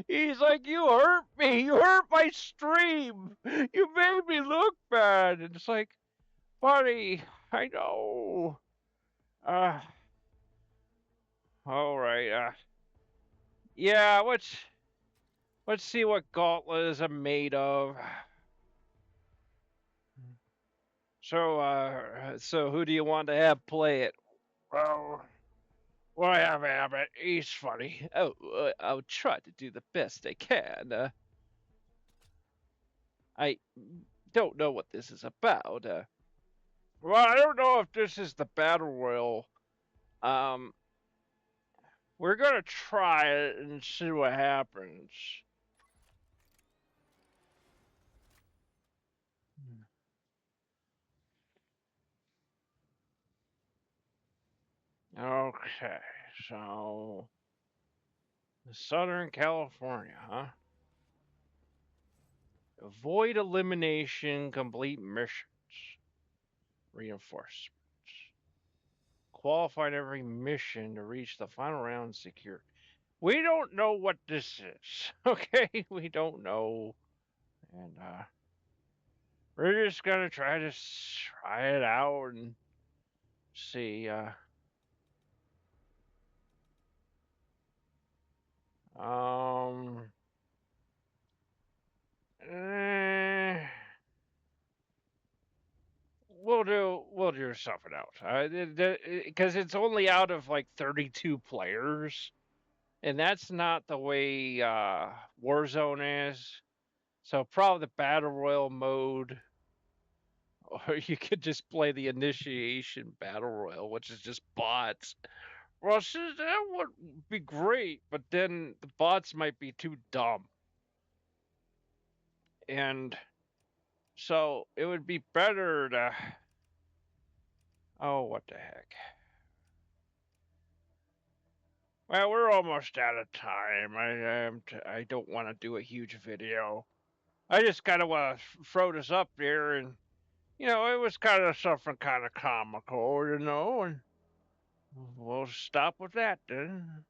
He's like, you hurt me, you hurt my stream, you made me look bad, and it's like, buddy, I know. Uh, all right. Yeah. Let's see what gauntlet is made of. So who do you want to have play it? Well, I have Abbott. He's funny. Oh, I'll try to do the best I can. I don't know what this is about. Well, I don't know if this is the battle royal. Um, we're gonna try it and see what happens. Okay, so Southern California, huh? Avoid elimination, complete missions, reinforcements. Qualified every mission to reach the final round secure. We don't know what this is, okay? We don't know. And we're just gonna try to try it out and see. Um, eh, we'll do something else. Because it's only out of like 32 players, and that's not the way Warzone is. So probably the battle royal mode, or you could just play the initiation battle royal, which is just bots. Well, that would be great, but then the bots might be too dumb, and so it would be better to. Oh, what the heck? Well, we're almost out of time. I don't want to do a huge video. I just kind of want to throw this up there, and it was kind of something kind of comical, and we'll stop with that then.